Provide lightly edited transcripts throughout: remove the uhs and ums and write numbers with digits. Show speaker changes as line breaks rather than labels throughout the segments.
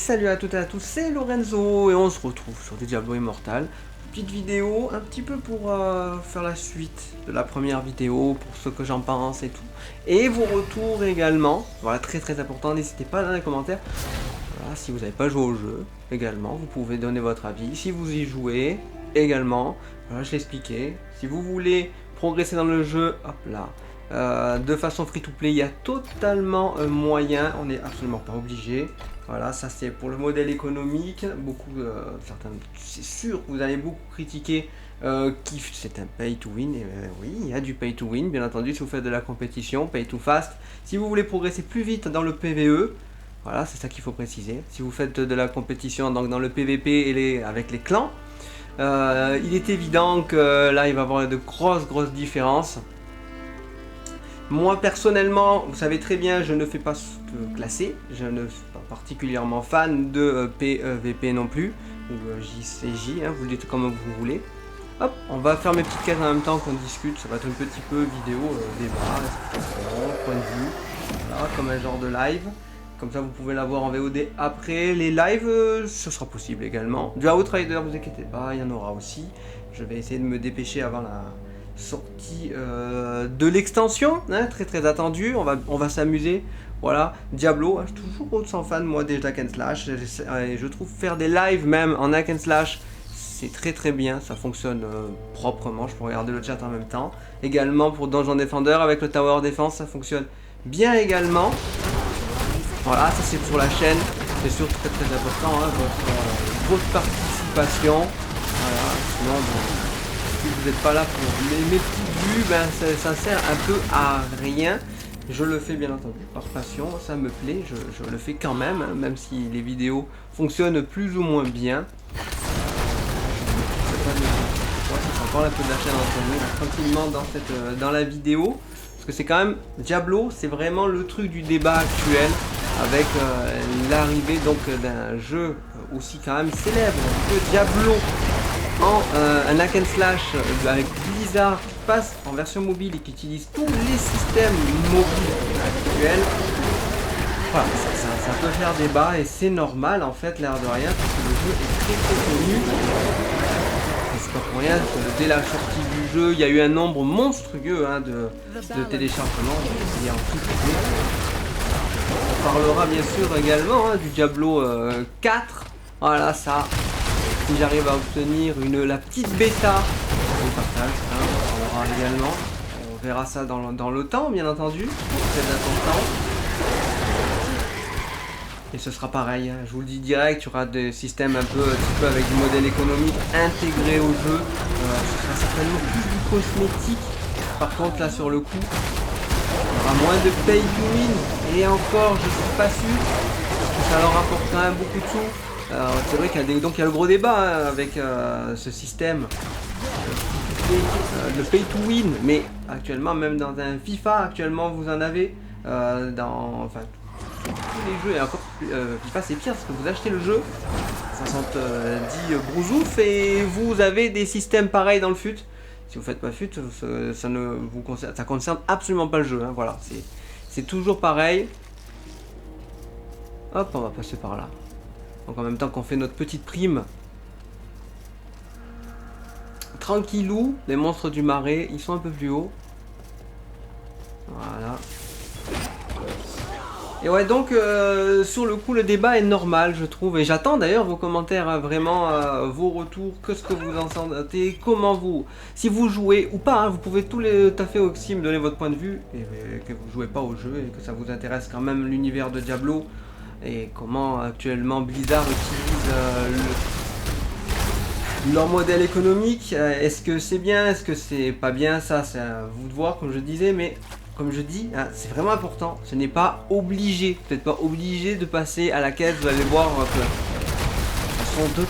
salut à toutes et à tous, c'est Lorenzo et on se retrouve sur des Diablo Immortal. Petite vidéo un petit peu pour faire la suite de la première vidéo, pour ce que j'en pense et tout. Et vos retours également, voilà, très important, n'hésitez pas dans les commentaires. Voilà, si vous n'avez pas joué au jeu, également, vous pouvez donner votre avis. Si vous y jouez, également, voilà, je l'expliquais. Si vous voulez progresser dans le jeu, hop là. De façon free to play, il y a totalement moyen, on n'est absolument pas obligé. Voilà, ça c'est pour le modèle économique. Beaucoup, certains, c'est sûr que vous allez beaucoup critiquer c'est un pay to win. Et, oui, il y a du pay to win, bien entendu, si vous faites de la compétition, pay to fast. Si vous voulez progresser plus vite dans le PvE, voilà, c'est ça qu'il faut préciser. Si vous faites de la compétition donc dans le PvP et avec les clans, il est évident que là il va y avoir de grosses différences. Moi personnellement, vous savez très bien, je ne fais pas classer, je ne suis pas particulièrement fan de PvP non plus, ou JCJ, hein, vous le dites comme vous voulez. Hop, on va faire mes petites quêtes en même temps qu'on discute, ça va être un petit peu vidéo, débat, explication, point de vue, voilà, comme un genre de live. Comme ça vous pouvez l'avoir en VOD après les lives, ce sera possible également. Du Outrider, vous inquiétez pas, il y en aura aussi. Je vais essayer de me dépêcher avant la sortie de l'extension, hein, très attendu. On va s'amuser. Voilà, Diablo, je suis toujours autant fan moi des hack and slash. Et je trouve faire des lives même en hack and slash, c'est très bien, ça fonctionne proprement. Je peux regarder le chat en même temps. Également pour Donjon Defender avec le Tower Defense, ça fonctionne bien également. Voilà, ça c'est pour la chaîne, c'est sûr très important, hein, votre participation. Voilà, sinon bon, si vous n'êtes pas là pour mes petites vues, ben ça sert un peu à rien. Je le fais bien entendu par passion, ça me plaît, je le fais quand même, hein, même si les vidéos fonctionnent plus ou moins bien. On parle un peu de la chaîne entre nous, tranquillement dans la vidéo. Parce que c'est quand même, Diablo, c'est vraiment le truc du débat actuel. Avec l'arrivée donc d'un jeu aussi quand même célèbre que Diablo en un hack and slash avec Blizzard qui passe en version mobile et qui utilise tous les systèmes mobiles actuels. Voilà, ça peut faire débat et c'est normal en fait, l'air de rien, parce que le jeu est très connu. Et c'est pas pour rien que dès la sortie du jeu, il y a eu un nombre monstrueux hein, de téléchargements. Il y a en tout On parlera bien sûr également hein, du Diablo 4. Voilà, ça, si j'arrive à obtenir la petite bêta, on partage, hein, on parlera également. On verra ça dans le temps, bien entendu. C'est important. Et ce sera pareil, hein, je vous le dis direct, il y aura des systèmes un petit peu avec du modèle économique intégré au jeu. Ce sera certainement plus du cosmétique. Par contre, là sur le coup, il y aura moins de pay to win et encore je suis pas sûr parce que ça leur rapporte quand même beaucoup de sous. C'est vrai qu'il y a il y a le gros débat hein, avec ce système le pay to win, mais actuellement même dans un FIFA actuellement vous en avez enfin tous les jeux et encore FIFA c'est pire parce que vous achetez le jeu 70 brousouf et vous avez des systèmes pareils dans le FUT. Si vous faites pas FUT, ça ne vous concerne, ça concerne absolument pas le jeu. Hein, voilà, c'est toujours pareil. Hop, on va passer par là. Donc en même temps qu'on fait notre petite prime. Tranquillou, les monstres du marais, ils sont un peu plus hauts. Voilà. Et ouais, donc sur le coup, le débat est normal, je trouve. Et j'attends d'ailleurs vos commentaires, hein, vraiment vos retours, qu'est-ce que vous en sentez, comment si vous jouez ou pas, hein, vous pouvez tout à fait aussi me donner votre point de vue, et que vous jouez pas au jeu, et que ça vous intéresse quand même l'univers de Diablo, et comment actuellement Blizzard utilise leur modèle économique. Est-ce que c'est bien, est-ce que c'est pas bien, ça c'est à vous de voir, comme je disais, mais... Comme je dis, hein, c'est vraiment important, ce n'est pas obligé, vous n'êtes pas obligé de passer à la caisse, vous allez voir que sont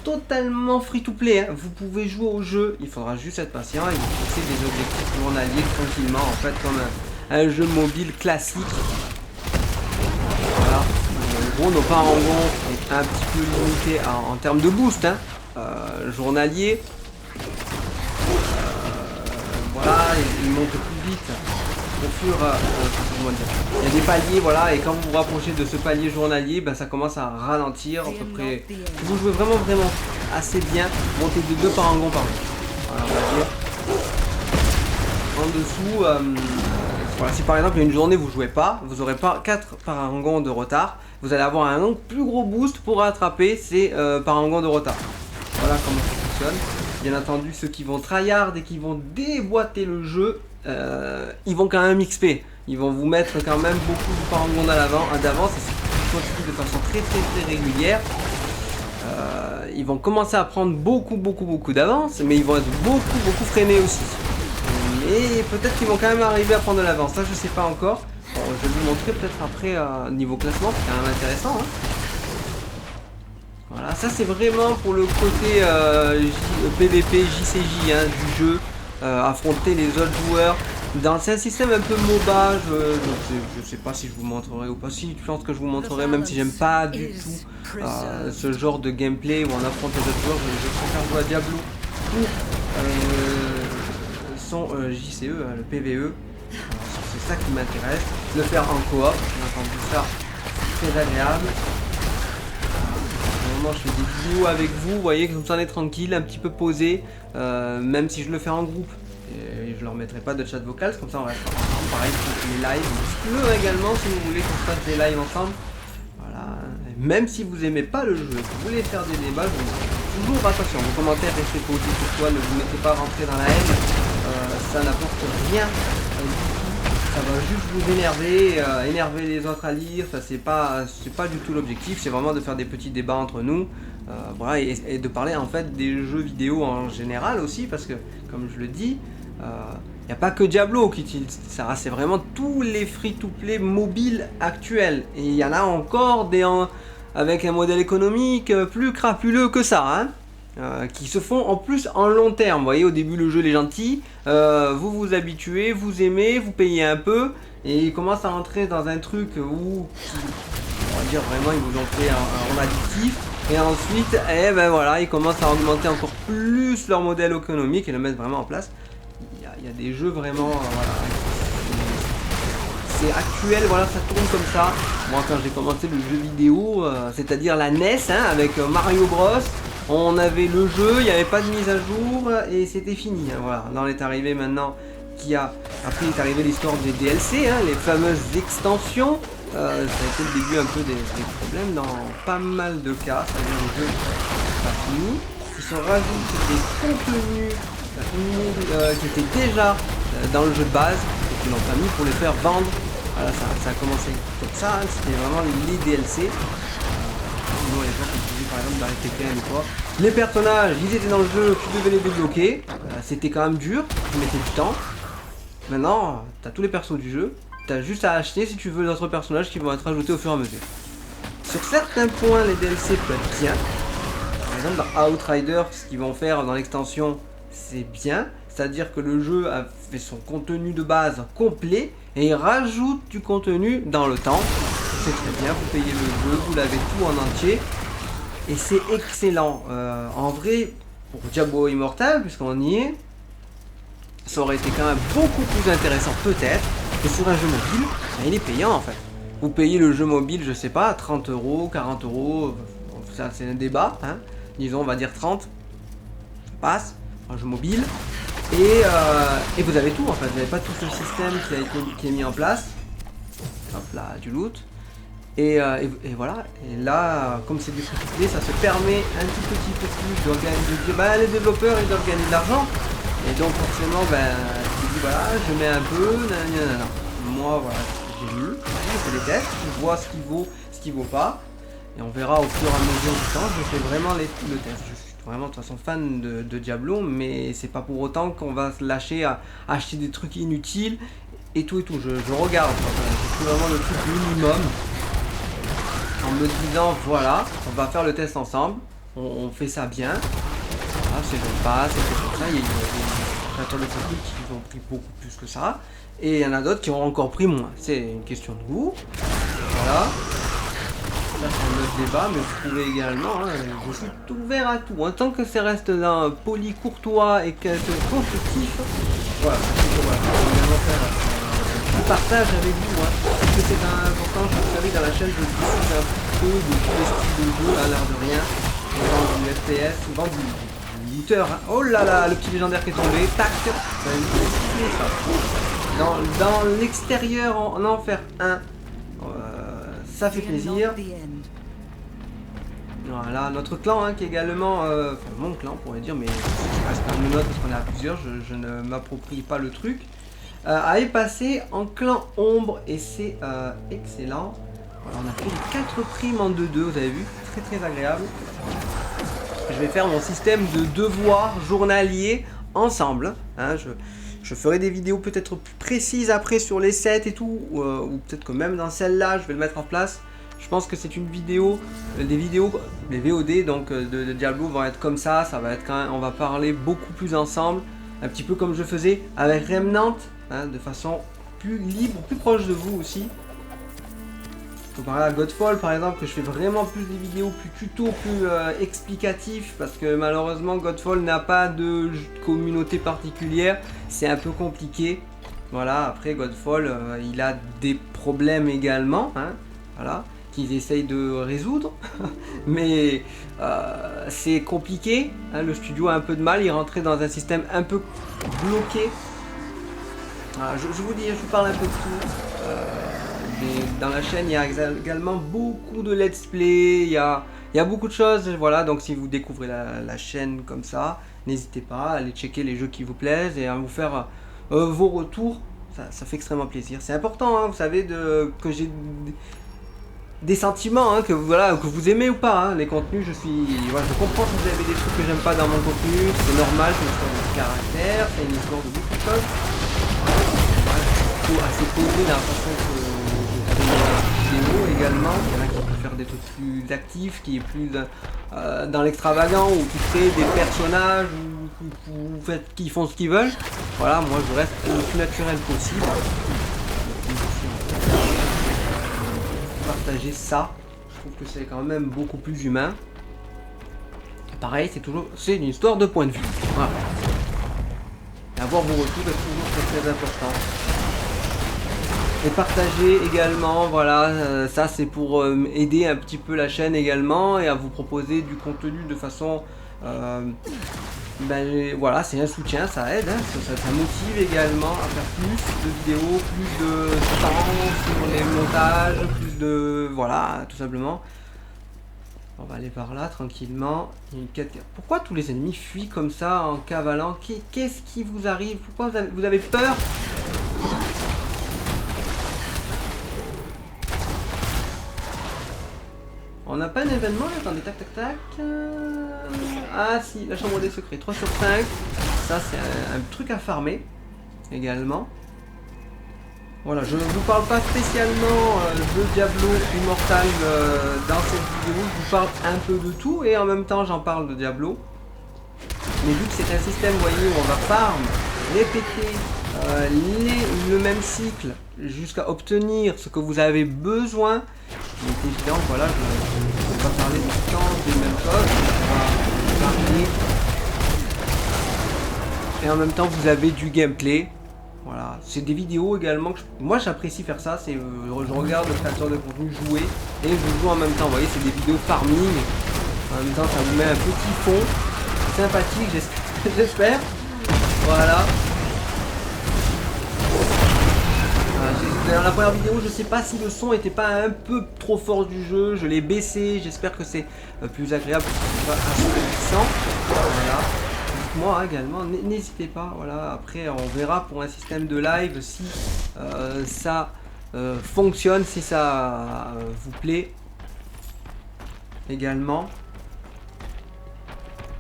totalement free to play, hein. Vous pouvez jouer au jeu, il faudra juste être patient et vous fixer des objectifs journaliers tranquillement, en fait comme un jeu mobile classique. Voilà, en gros nos parangons est un petit peu limité en termes de boost, hein, journalier. Voilà, il monte plus vite. au fur comment dire, il y a des paliers, voilà, et quand vous vous rapprochez de ce palier journalier, ben, ça commence à ralentir à peu près. Si vous jouez vraiment assez bien, montez de 2 parangons par jour. Voilà, on va dire. En dessous, voilà, si par exemple une journée vous jouez pas, vous aurez pas 4 parangons de retard, vous allez avoir un plus gros boost pour rattraper ces parangons de retard. Voilà comment ça fonctionne. Bien entendu, ceux qui vont tryhard et qui vont déboîter le jeu, ils vont quand même XP. Ils vont vous mettre quand même beaucoup de parangons d'avance et si continue de façon très régulière. Ils vont commencer à prendre beaucoup d'avance, mais ils vont être beaucoup freinés aussi. Et peut-être qu'ils vont quand même arriver à prendre de l'avance, ça je sais pas encore. Bon, je vais vous montrer peut-être après niveau classement, c'est quand même intéressant. Hein. Voilà, ça c'est vraiment pour le côté PVP, JCJ hein, du jeu, affronter les autres joueurs. C'est un système un peu MOBA, je sais pas si je vous montrerai ou pas, si je pense que je vous montrerai, même si j'aime pas du tout ce genre de gameplay où on affronte les autres joueurs, je préfère jouer à Diablo ou son JCE, le PVE, c'est ça qui m'intéresse, le faire en coop, bien entendu ça, c'est très agréable. Je fais des vidéos avec vous, vous voyez, comme ça on est tranquille, un petit peu posé, même si je le fais en groupe. Et je leur mettrai pas de chat vocal, comme ça on reste ensemble, pareil pour les lives, le également si vous voulez qu'on fasse des lives ensemble. Voilà, même si vous aimez pas le jeu, que vous voulez faire des débats, je vous dis toujours attention, vos commentaires restez posés pour toi, ne vous mettez pas à rentrer dans la haine, ça n'apporte rien du tout, ça va juste vous énerver, énerver les autres à lire, ça c'est pas du tout l'objectif, c'est vraiment de faire des petits débats entre nous. Voilà, et de parler en fait des jeux vidéo en général aussi, parce que comme je le dis, il n'y a pas que Diablo qui utilise ça, c'est vraiment tous les free-to-play mobiles actuels. Et il y en a encore des avec un modèle économique plus crapuleux que ça, hein, qui se font en plus en long terme. Vous voyez, au début le jeu est gentil, vous vous habituez, vous aimez, vous payez un peu, et il commence à rentrer dans un truc où, on va dire vraiment, ils vous ont fait un rond additif. Et ensuite, eh ben voilà, ils commencent à augmenter encore plus leur modèle économique et le mettre vraiment en place. Il y a des jeux vraiment, voilà, c'est actuel, voilà, ça tourne comme ça. Moi, quand j'ai commencé le jeu vidéo, c'est-à-dire la NES, hein, avec Mario Bros, on avait le jeu, il n'y avait pas de mise à jour et c'était fini. Hein, voilà, là on est arrivé maintenant après est arrivé l'histoire des DLC, hein, les fameuses extensions. Ça a été le début un peu des problèmes dans pas mal de cas, c'est-à-dire le jeu pas fini. Ils se rajoutent des contenus qui étaient déjà dans le jeu de base et qui l'ont pas mis pour les faire vendre. Voilà, ça a commencé comme ça, hein, c'était vraiment les DLC. Sinon les gens qui utilisaient par exemple dans les TPM ou quoi. Les personnages, ils étaient dans le jeu, tu devais les débloquer. C'était quand même dur, tu mettais du temps. Maintenant, tu as tous les persos du jeu. T'as juste à acheter si tu veux d'autres personnages qui vont être ajoutés au fur et à mesure. Sur certains points, les DLC peuvent être bien. Par exemple, dans Outriders, ce qu'ils vont faire dans l'extension, c'est bien. C'est-à-dire que le jeu a fait son contenu de base complet et il rajoute du contenu dans le temps. C'est très bien, vous payez le jeu, vous l'avez tout en entier. Et c'est excellent. En vrai, pour Diablo Immortal, puisqu'on y est, ça aurait été quand même beaucoup plus intéressant peut-être. Et sur un jeu mobile, ben, il est payant en fait. Vous payez le jeu mobile, je sais pas, 30 €, 40 €, ça c'est un débat, hein. Disons on va dire 30, ça passe, un jeu mobile. Et vous avez tout en fait, vous n'avez pas tout ce système qui est mis en place. Hop là, du loot. Et voilà, et là, comme c'est du free-to-play, ça se permet un petit peu plus d'organiser. Bah, les développeurs ils doivent gagner de l'argent. Et donc forcément, ben, tu dis voilà, je mets un peu, nanana. Moi voilà, j'ai lu, je fais des tests, je vois ce qui vaut pas, et on verra au fur et à mesure du temps. Je fais vraiment le test. Je suis vraiment de toute façon fan de Diablo, mais c'est pas pour autant qu'on va se lâcher à acheter des trucs inutiles et tout. Je regarde, je fais vraiment le truc minimum en me disant voilà, on va faire le test ensemble, on fait ça bien. Voilà, c'est le pas, c'est comme ça. Il y a des créateurs de contenu qui ont pris beaucoup plus que ça, et il y en a d'autres qui ont encore pris moins. C'est une question de goût. Voilà. Ça c'est un autre débat, mais vous pouvez également, hein, je suis ouvert à tout. En tant que ça reste d'un poli courtois et que c'est constructif, voilà, on va également faire du partage avec vous, hein, parce que c'est important. Vous savez, dans la chaîne, je diffuse un peu de tous les styles de jeu, à l'air de rien. Souvent du FPS, souvent du looter. Hein. Oh là là, le petit légendaire qui est tombé, tac, ça dans l'extérieur, en enfer 1, ça fait plaisir. Voilà, notre clan hein, qui est également, enfin mon clan on pourrait dire, mais je reste un note parce qu'on est à plusieurs, je ne m'approprie pas le truc, est passé en clan ombre et c'est excellent. Voilà, on a fait les 4 primes en 2-2, vous avez vu, très agréable. Je vais faire mon système de devoirs journaliers ensemble, hein, je ferai des vidéos peut-être plus précises après sur les sets et tout, ou peut-être que même dans celle-là je vais le mettre en place. Je pense que c'est une vidéo, les VOD donc de Diablo vont être comme ça va être quand même, on va parler beaucoup plus ensemble, un petit peu comme je faisais avec Remnant, hein, de façon plus libre, plus proche de vous aussi. Comparé à Godfall par exemple, que je fais vraiment plus des vidéos plus tuto, plus explicatifs, parce que malheureusement Godfall n'a pas de communauté particulière, c'est un peu compliqué. Voilà, après Godfall, il a des problèmes également, hein, voilà, qu'ils essayent de résoudre, mais c'est compliqué, hein, le studio a un peu de mal, il est rentré dans un système un peu bloqué. Voilà, je vous dis, je vous parle un peu de tout. Dans la chaîne, il y a également beaucoup de let's play, il y a beaucoup de choses, voilà, donc si vous découvrez la chaîne comme ça, n'hésitez pas à aller checker les jeux qui vous plaisent et à vous faire vos retours, ça fait extrêmement plaisir. C'est important, hein, vous savez, que j'ai des sentiments, hein, que vous aimez ou pas, hein, les contenus, voilà, je comprends que vous avez des trucs que j'aime pas dans mon contenu, c'est normal, c'est une histoire de caractère, c'est une histoire de beaucoup de choses. Voilà, assez posé dans la façon que vidéo également, il y en a qui peuvent faire des trucs plus actifs, qui est plus dans l'extravagant, ou qui créent des personnages, ou qui font ce qu'ils veulent. Voilà, moi je reste le plus naturel possible. Partager ça, je trouve que c'est quand même beaucoup plus humain. Pareil, c'est une histoire de point de vue. Voilà. Et avoir vos retours est toujours très important. Et partager également, voilà, ça c'est pour aider un petit peu la chaîne également et à vous proposer du contenu de façon, voilà, c'est un soutien, ça aide, hein, ça motive également à faire plus de vidéos, plus de temps sur les montages, plus de, voilà, tout simplement. On va aller par là tranquillement. Il y a une quête. Pourquoi tous les ennemis fuient comme ça en cavalant? Qu'est-ce qui vous arrive? Pourquoi vous avez peur? On n'a pas un événement là, attendez, tac. Ah si, la chambre des secrets, 3 sur 5. Ça c'est un truc à farmer également. Voilà, je ne vous parle pas spécialement de Diablo Immortal dans cette vidéo, je vous parle un peu de tout et en même temps j'en parle de Diablo. Mais vu que c'est un système, vous voyez, où on va farm, répéter le même cycle jusqu'à obtenir ce que vous avez besoin, il est évident, voilà, je ne vais pas parler tout le temps des mêmes choses, on va parler. Et en même temps, vous avez du gameplay. Voilà, c'est des vidéos également que moi j'apprécie faire ça, c'est je regarde le créateur de contenu jouer et je joue en même temps, vous voyez, c'est des vidéos farming, en même temps ça vous met un petit fond sympathique, j'espère, voilà. Dans la première vidéo, je sais pas si le son était pas un peu trop fort du jeu, je l'ai baissé, j'espère que c'est plus agréable, c'est pas assez puissant, voilà. Moi également, n'hésitez pas, voilà, après on verra pour un système de live si ça fonctionne, si ça vous plaît également.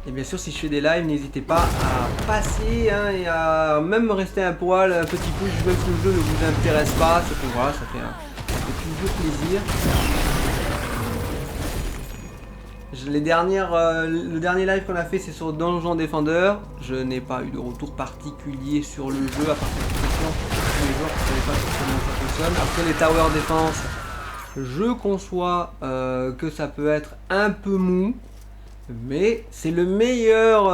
Et bien sûr si je fais des lives, n'hésitez pas à passer hein, et à même rester un poil, un petit peu, même si le jeu ne vous intéresse pas, c'est pour voilà, ça fait toujours plaisir. Le dernier live qu'on a fait c'est sur Donjon Defender. Je n'ai pas eu de retour particulier sur le jeu à part cette question pour les joueurs qui ne savaient pas comment ça fonctionne. Après les Tower Defense, je conçois que ça peut être un peu mou, mais c'est le meilleur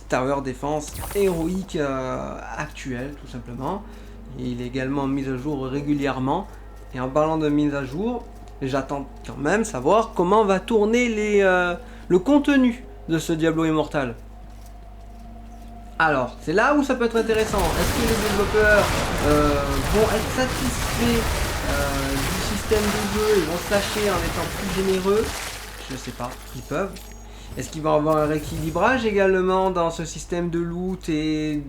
Tower Defense héroïque actuel tout simplement. Et il est également mis à jour régulièrement. Et en parlant de mise à jour, j'attends quand même savoir comment va tourner le contenu de ce Diablo Immortal. Alors, c'est là où ça peut être intéressant. Est-ce que les développeurs vont être satisfaits du système de jeu, ils vont se lâcher en étant plus généreux? Je sais pas, ils peuvent. Est-ce qu'il va y avoir un rééquilibrage également dans ce système de loot? Et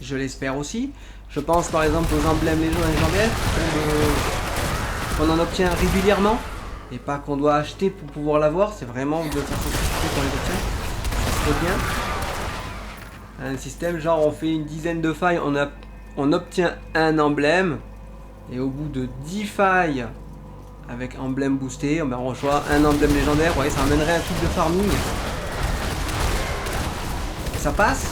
je l'espère aussi. Je pense par exemple aux emblèmes légendaires qu'on en obtient régulièrement et pas qu'on doit acheter pour pouvoir l'avoir. C'est vraiment de façon spécifique qu'on les obtient. Ça serait bien. Un système genre on fait une dizaine de failles, on obtient un emblème et au bout de 10 failles avec emblème boosté, ben on reçoit un emblème légendaire. Vous voyez, ça amènerait un truc de farming. Ça passe.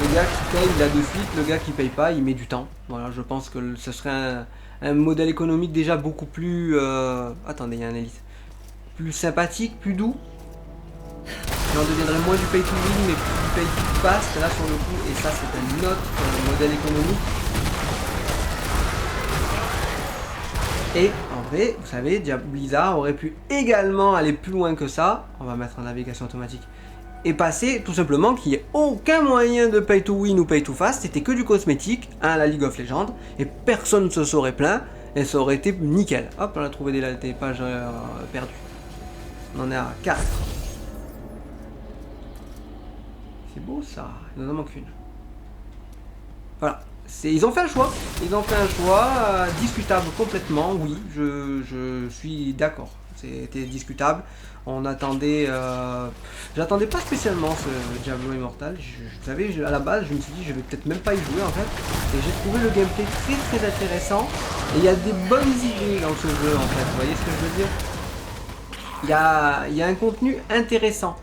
Le gars qui paye là de suite, le gars qui paye pas, il met du temps. Voilà, je pense que ce serait un modèle économique déjà beaucoup plus... Attendez, il y a un élite. Plus sympathique, plus doux. Et on deviendrait moins du pay to win, mais plus du pay to fast là sur le coup. Et ça, c'est un autre modèle économique. Et en vrai, vous savez, Blizzard aurait pu également aller plus loin que ça. On va mettre en navigation automatique. Et passer tout simplement qu'il n'y ait aucun moyen de pay to win ou pay to fast, c'était que du cosmétique, la League of Legends, et personne ne se serait plaint, et ça aurait été nickel. Hop, on a trouvé des pages perdues. On en est à 4. C'est beau ça, il nous en manque une. Voilà, ils ont fait un choix, discutable complètement, oui, je suis d'accord, c'était discutable. On attendait, j'attendais pas spécialement ce Diablo Immortal. Vous savez, à la base, je me suis dit, je vais peut-être même pas y jouer en fait. Et j'ai trouvé le gameplay très intéressant. Et il y a des bonnes idées dans ce jeu en fait. Vous voyez ce que je veux dire? Il y a un contenu intéressant,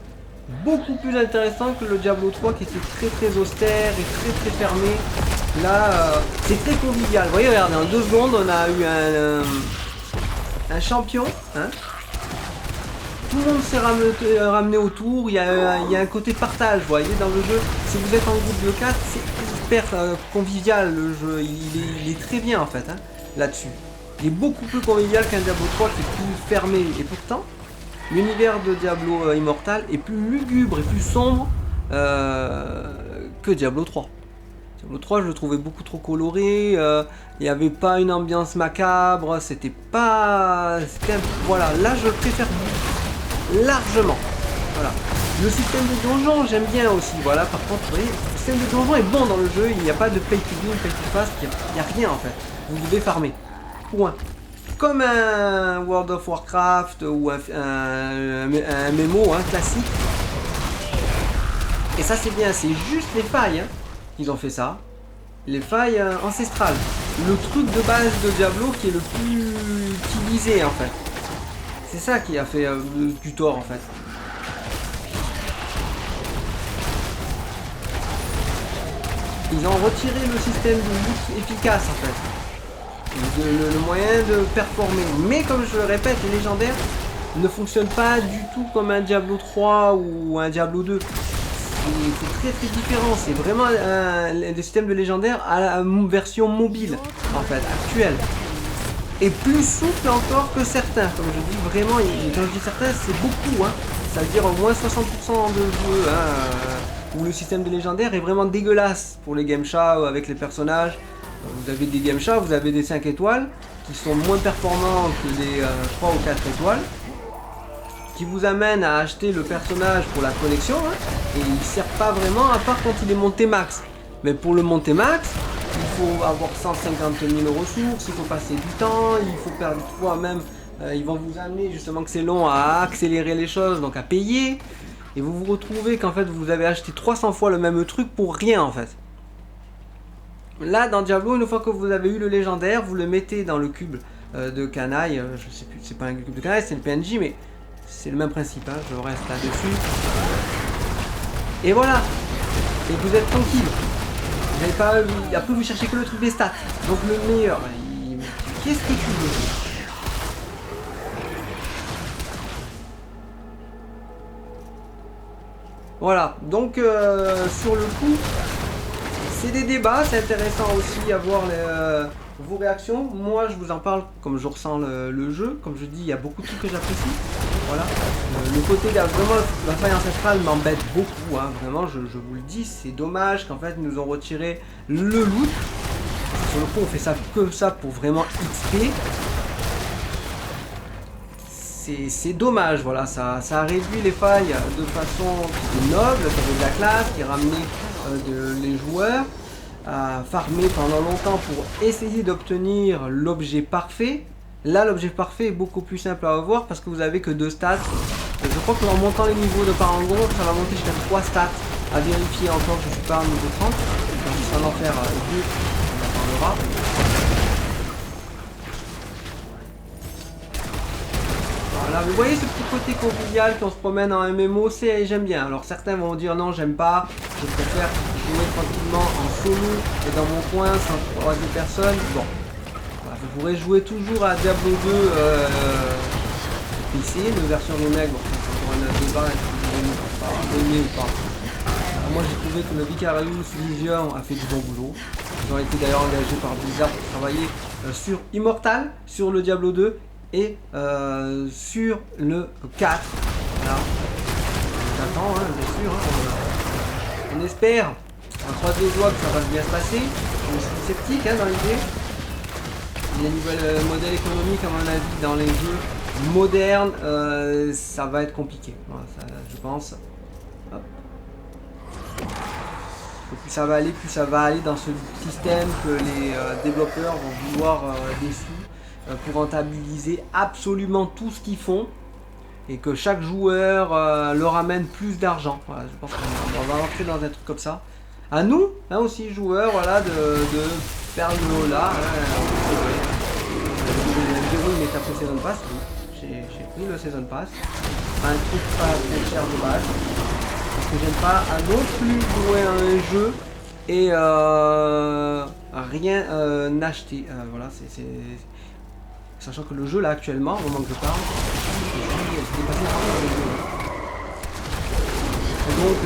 beaucoup plus intéressant que le Diablo 3 qui était très austère et très fermé. Là, c'est très convivial. Vous voyez, regardez, en 2 secondes, on a eu un champion, hein. Tout le monde s'est ramené autour, il y a un côté partage, vous voyez, dans le jeu. Si vous êtes en groupe de 4, c'est hyper convivial le jeu, il est très bien en fait, hein, là-dessus. Il est beaucoup plus convivial qu'un Diablo 3 qui est plus fermé, et pourtant, l'univers de Diablo Immortal est plus lugubre et plus sombre que Diablo 3. Diablo 3, je le trouvais beaucoup trop coloré, il n'y avait pas une ambiance macabre, c'était pas... Voilà, là je le préfère largement. Voilà. Le système de donjon, j'aime bien aussi. Voilà, par contre, vous voyez, le système de donjon est bon dans le jeu. Il n'y a pas de pay to win, pay to fast. Il n'y a rien en fait. Vous devez farmer. Point. Comme un World of Warcraft ou un MMO classique. Et ça, c'est bien. C'est juste les failles qu'ils ont fait ça. Les failles ancestrales. Le truc de base de Diablo qui est le plus utilisé en fait. C'est ça qui a fait du tort en fait. Ils ont retiré le système de loot efficace en fait. Le moyen de performer. Mais comme je le répète, les légendaires ne fonctionnent pas du tout comme un Diablo 3 ou un Diablo 2. C'est très différent. C'est vraiment le système de légendaire à la version mobile en fait, actuelle. Et plus souple encore que certains, comme je dis vraiment, quand je dis certains, c'est beaucoup, hein. Ça veut dire au moins 60% de jeux, où le système de légendaire est vraiment dégueulasse pour les game chats avec les personnages. Vous avez des game chats, vous avez des 5 étoiles, qui sont moins performants que des 3 ou 4 étoiles, qui vous amènent à acheter le personnage pour la collection, et il ne sert pas vraiment à part quand il est monté max. Mais pour le monter max, il faut avoir 150 000 ressources, il faut passer du temps, il faut perdre fois même, ils vont vous amener justement que c'est long à accélérer les choses, donc à payer, et vous vous retrouvez qu'en fait vous avez acheté 300 fois le même truc pour rien en fait. Là dans Diablo, une fois que vous avez eu le légendaire, vous le mettez dans le cube de canaille, je sais plus, c'est pas un cube de canaille, c'est le PNJ, mais c'est le même principe, hein, je reste là-dessus. Et voilà, et vous êtes tranquille. Vous n'avez pas... Après vous cherchez que le truc des stats. Donc le meilleur. Qu'est-ce que tu veux? Voilà. Donc sur le coup, c'est des débats, c'est intéressant aussi à voir vos réactions. Moi, je vous en parle comme je ressens le jeu. Comme je dis, il y a beaucoup de trucs que j'apprécie. Voilà. Le côté vraiment, la faille ancestrale m'embête beaucoup. Hein. Vraiment, je vous le dis, c'est dommage qu'en fait, ils nous ont retiré le loot. Sur le coup, on fait ça que ça pour vraiment XP. C'est dommage, voilà, ça a réduit les failles de façon qui était noble, qui avait de la classe, qui ramenait les joueurs à farmer pendant longtemps pour essayer d'obtenir l'objet parfait. Là, l'objet parfait est beaucoup plus simple à avoir parce que vous avez que 2 stats. Je crois qu'en montant les niveaux de parangon, ça va monter jusqu'à 3 stats. À vérifier encore, je suis pas à niveau 30. Donc, je vais en faire 2, on en parlera. Voilà, vous voyez ce petit côté convivial qu'on se promène en MMO, j'aime bien. Alors certains vont dire non, j'aime pas, je préfère jouer tranquillement en solo et dans mon coin sans croiser personne. Bon, voilà, vous pourrez jouer toujours à Diablo 2 PC, une version remake, bon, c'est encore un débat, est-ce que vous aimez ou pas. Alors, moi j'ai trouvé que le Vicarious Legion a fait du bon boulot. Ils ont été d'ailleurs engagés par Blizzard pour travailler sur Immortal, sur le Diablo 2. Et sur le 4, voilà, j'attends, hein, bien sûr, hein, on espère, on croise les doigts que ça va bien se passer, je suis sceptique hein, dans l'idée, les nouvelles modèles économiques à mon avis dans les jeux modernes, ça va être compliqué, voilà, ça, je pense. Hop. Et plus ça va aller dans ce système que les développeurs vont vouloir des sous pour rentabiliser absolument tout ce qu'ils font et que chaque joueur leur amène plus d'argent. Voilà, je pense qu'on va rentrer dans un truc comme ça. À nous, hein, aussi joueurs, voilà, de faire le lot là. Oui, mais t'as pris le Season Pass, oui. J'ai pris le Season Pass. Un truc pas très cher de base. Parce que j'aime pas à non plus jouer à un jeu et rien n'acheter. Voilà, c'est sachant que le jeu là actuellement, au moment que je parle, est dépassé par le jeu. Et donc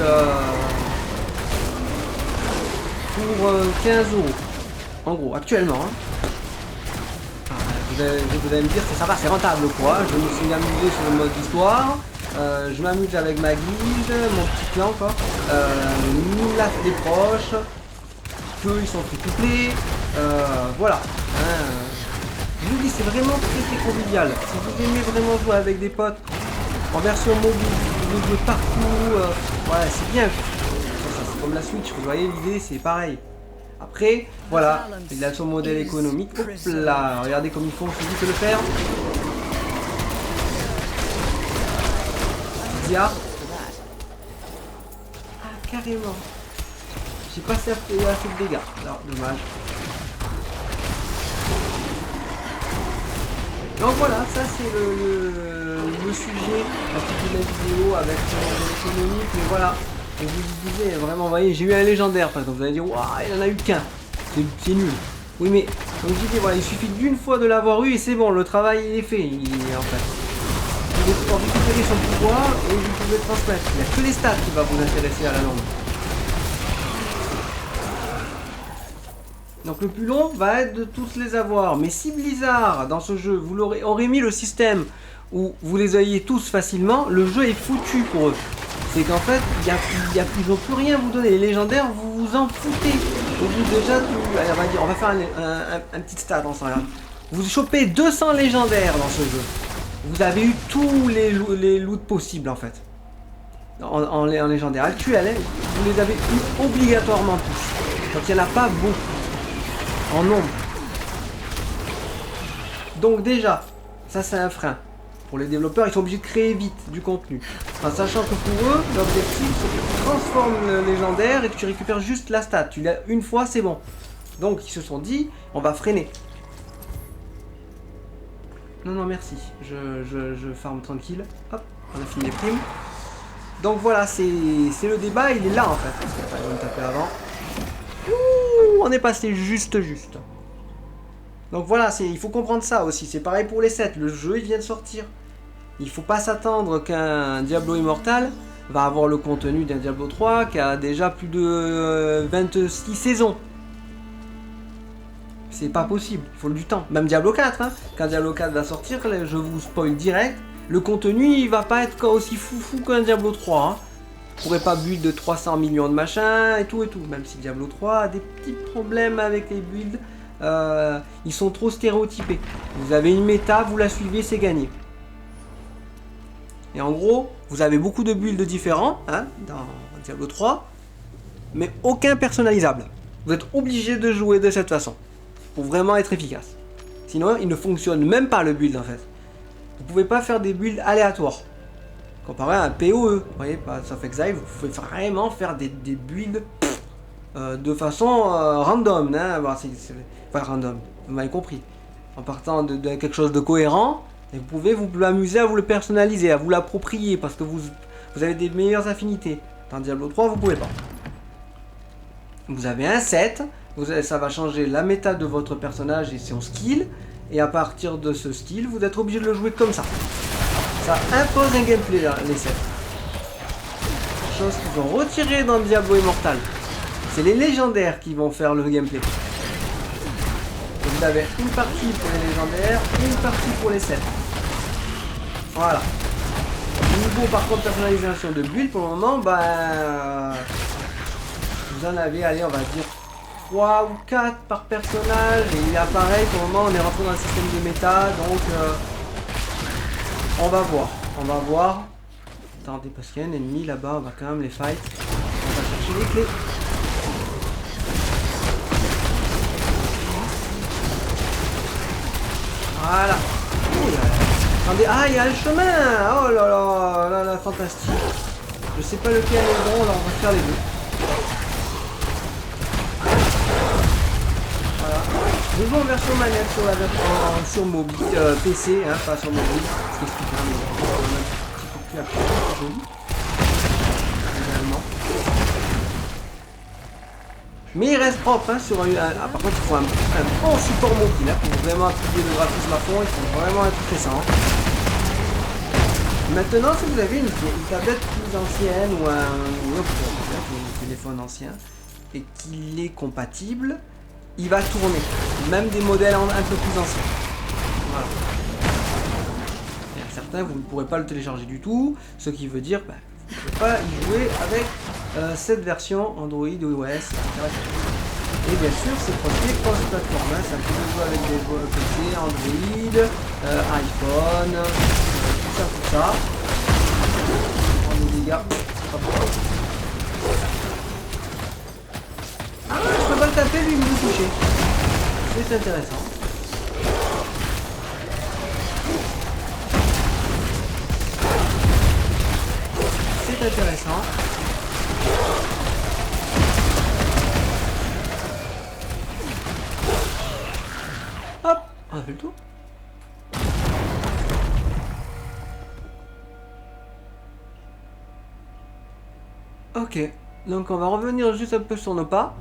pour 15 €, en gros, actuellement, hein, vous allez me dire que ça va, c'est rentable quoi. Je me suis amusé sur le mode histoire, je m'amuse avec ma guilde, mon petit clan quoi, les proches, eux ils sont free to play, voilà. Hein, je vous dis, c'est vraiment très convivial. Si vous aimez vraiment jouer avec des potes en version mobile, vous jouez partout, voilà, c'est bien. C'est comme la Switch, vous voyez l'idée, c'est pareil. Après, voilà, il a son modèle économique. Hop là, regardez comme ils font, c'est vite le faire. Dia. Ah, carrément. J'ai pas assez de dégâts. Alors, dommage. Donc voilà, ça c'est le sujet un petit peu de la vidéo avec l'économique, mais voilà, je vous disais vraiment, vous voyez, j'ai eu un légendaire par exemple, vous allez dire, waouh, il en a eu qu'un, c'est nul. Oui mais, comme je disais, voilà, il suffit d'une fois de l'avoir eu et c'est bon, le travail il est fait, en fait. Vous pouvez récupérer son pouvoir et vous pouvez le transmettre. Il n'y a que les stats qui va vous intéresser à la longue. Donc le plus long va être de tous les avoir. Mais si Blizzard, dans ce jeu, vous aurait mis le système où vous les ayez tous facilement, le jeu est foutu pour eux. C'est qu'en fait, ils n'ont plus rien à vous donner. Les légendaires, vous vous en foutez. Au bout déjà, allez, on va faire un petit stat ensemble. Vous chopez 200 légendaires dans ce jeu. Vous avez eu tous les loots possibles en fait. En légendaire actuel, hein, vous les avez eu obligatoirement tous. Donc il n'y en a pas beaucoup. En nombre. Donc déjà, ça c'est un frein. Pour les développeurs, ils sont obligés de créer vite du contenu. En sachant que pour eux, l'objectif c'est que tu transformes le légendaire et que tu récupères juste la stat. Tu l'as une fois, c'est bon. Donc ils se sont dit, on va freiner. Non, merci. Je farm tranquille. Hop, on a fini les primes. Donc voilà, c'est le débat, il est là en fait. On va me taper avant. Ouh, on est passé juste. Donc voilà, il faut comprendre ça aussi. C'est pareil pour les sets. Le jeu, il vient de sortir. Il faut pas s'attendre qu'un Diablo Immortal va avoir le contenu d'un Diablo 3 qui a déjà plus de 26 saisons. C'est pas possible, il faut du temps. Même Diablo 4, hein. Quand Diablo 4 va sortir, je vous spoil direct, le contenu il va pas être aussi foufou qu'un Diablo 3. Hein. Vous pourrez pas build de 300 millions de machins et tout. Même si Diablo 3 a des petits problèmes avec les builds, ils sont trop stéréotypés. Vous avez une méta, vous la suivez, c'est gagné. Et en gros, vous avez beaucoup de builds différents hein, dans Diablo 3, mais aucun personnalisable. Vous êtes obligé de jouer de cette façon pour vraiment être efficace. Sinon, il ne fonctionne même pas le build en fait. Vous pouvez pas faire des builds aléatoires. Comparé à un PoE, vous voyez, pas Path of Exile, vous pouvez vraiment faire des builds de façon random. Hein, enfin, random, vous m'avez compris. En partant de quelque chose de cohérent, et vous pouvez vous amuser à vous le personnaliser, à vous l'approprier, parce que vous avez des meilleures affinités. Dans Diablo 3, vous pouvez pas. Vous avez un set, ça va changer la méta de votre personnage et son skill, et à partir de ce skill, vous êtes obligé de le jouer comme ça. Ça impose un gameplay, là, les sets. Chose qu'ils ont retiré dans Diablo Immortal. C'est les légendaires qui vont faire le gameplay. Donc vous avez une partie pour les légendaires, une partie pour les sets. Voilà. Niveau par contre personnalisation de build, pour le moment, bah... vous en avez, allez, on va dire 3 ou 4 par personnage. Et il apparaît, pour le moment, on est rentré dans le système de méta, donc... on va voir. Attendez, parce qu'il y a un ennemi là-bas, on va quand même les fight. On va chercher les clés. Voilà. Oh là là. Attendez, ah, il y a le chemin. Oh là là, fantastique. Je sais pas lequel est bon, alors on va faire les deux. Voilà. Je joue en version manette sur mobile, PC, hein, pas sur mobile. C'est ce qui permet un petit peu plus joli. Également. Mais il reste propre, hein, sur par contre il faut un bon support mobile, hein, pour vraiment appuyer le graphisme à fond, il faut vraiment être intéressant. Maintenant, si vous avez une tablette plus ancienne ou un téléphone ancien et qu'il est compatible, il va tourner, même des modèles un peu plus anciens. Voilà. Et certains, vous ne pourrez pas le télécharger du tout, ce qui veut dire vous ne pouvez pas y jouer avec cette version Android, iOS, etc. Et bien sûr, c'est produit cross-platform, hein, ça peut jouer avec des PC, Android, iPhone, tout ça. On est des dégâts. Ah, je peux pas le taper, lui, il me toucher. C'est intéressant. C'est intéressant. Hop, on a fait le tour. Ok, donc on va revenir juste un peu sur nos pas.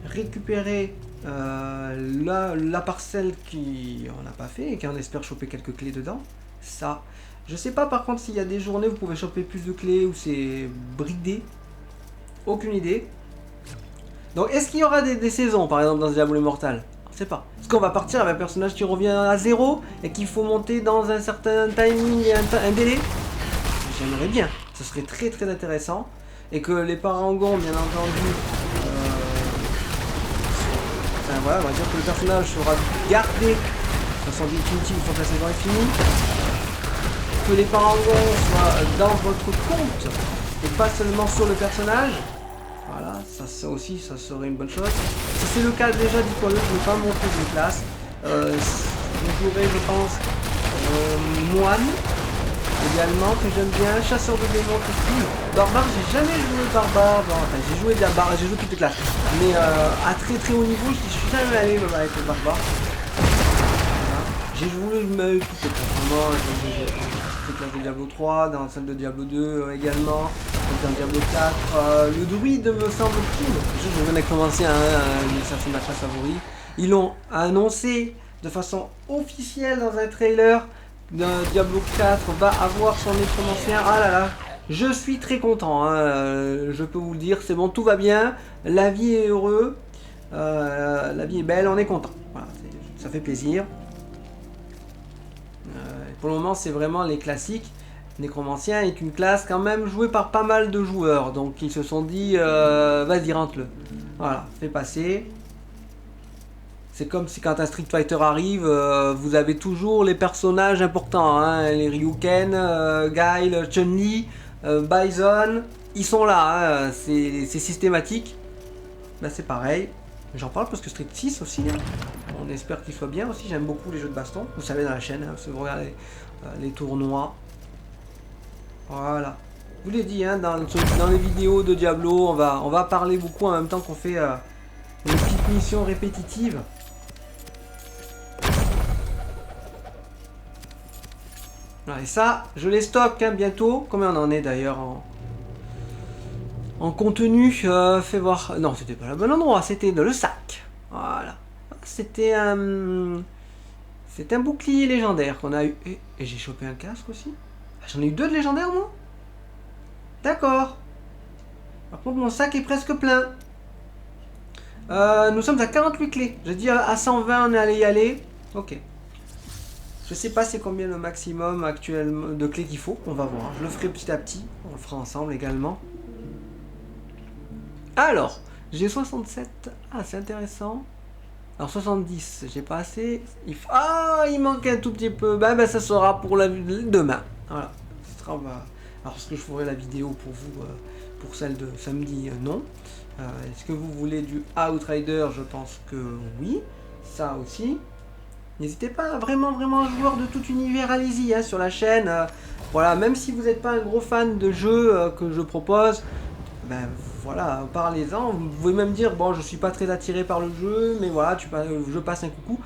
Récupérer la parcelle qu'on n'a pas fait et qu'on espère choper quelques clés dedans. Ça, je sais pas par contre s'il y a des journées où vous pouvez choper plus de clés ou c'est bridé. Aucune idée. Donc est-ce qu'il y aura des saisons par exemple dans ce Diablo Immortal? On sait pas. Est-ce qu'on va partir avec un personnage qui revient à 0 et qu'il faut monter dans un certain timing et un délai? J'aimerais bien. Ce serait très très intéressant. Et que les parangons, bien entendu, enfin, voilà, on va dire que le personnage sera gardé dans son définitive une fois que la saison est finie. Que les parangons soient dans votre compte et pas seulement sur le personnage. Voilà, ça aussi, ça serait une bonne chose. Si c'est le cas déjà, dites-moi le, je ne vais pas montrer de classe. Vous jouerez, je pense, moine. Également, que j'aime bien, chasseur de démons, tout. Barbare, j'ai jamais joué barbare, bon, enfin j'ai joué de la barre, j'ai joué toutes les classes. Mais à très très haut niveau, je suis jamais allé avec le barbare. Voilà. J'ai joué toutes les classes, vraiment, j'ai toutes les classes de Diablo 3, dans celle de Diablo 2 également, dans Diablo 4. Le druide me semble cool. Je venais de commencer ça c'est ma classe favorite. Ils l'ont annoncé de façon officielle dans un trailer. Diablo 4 va avoir son nécromancien. Ah là là, je suis très content, hein, je peux vous le dire, c'est bon, tout va bien, la vie est heureuse, la vie est belle, on est content. Voilà, ça fait plaisir. Pour le moment, c'est vraiment les classiques. Nécromancien est une classe quand même jouée par pas mal de joueurs, donc ils se sont dit, vas-y, rentre-le. Voilà, fais passer. C'est comme si quand un Street Fighter arrive, vous avez toujours les personnages importants, hein, les Ryuken, Guile, Chun-Li, Bison, ils sont là, hein, c'est systématique. Là c'est pareil, j'en parle parce que Street 6 aussi, hein. On espère qu'il soit bien aussi, j'aime beaucoup les jeux de baston, vous savez dans la chaîne, hein, si vous regardez les tournois. Voilà, je vous l'ai dit, hein, dans les vidéos de Diablo, on va parler beaucoup en même temps qu'on fait une petite mission répétitive. Et ça, je les stocke hein, bientôt. Combien on en est d'ailleurs en contenu fais voir. Non, c'était pas le bon endroit, c'était dans le sac. Voilà. C'était un bouclier légendaire qu'on a eu. Et j'ai chopé un casque aussi. Ah, j'en ai eu 2 de légendaires, moi. D'accord. Par contre, mon sac est presque plein. Nous sommes à 48 clés. J'ai dit à 120, on allait y aller. Ok. Je sais pas c'est combien le maximum actuel de clés qu'il faut, on va voir. Je le ferai petit à petit, on le fera ensemble également. Alors, j'ai 67, ah c'est intéressant. Alors 70, j'ai pas assez. Ah, il manque un tout petit peu. Ben ça sera pour demain. Voilà. Ce sera, alors est-ce que je ferai la vidéo pour vous, pour celle de samedi, non. Est-ce que vous voulez du Outrider? Je pense que oui. Ça aussi. N'hésitez pas, vraiment joueur de tout univers, allez-y hein, sur la chaîne. Voilà, même si vous n'êtes pas un gros fan de jeux que je propose, ben voilà, parlez-en. Vous pouvez même dire, bon, je suis pas très attiré par le jeu, mais voilà, je passe un coucou.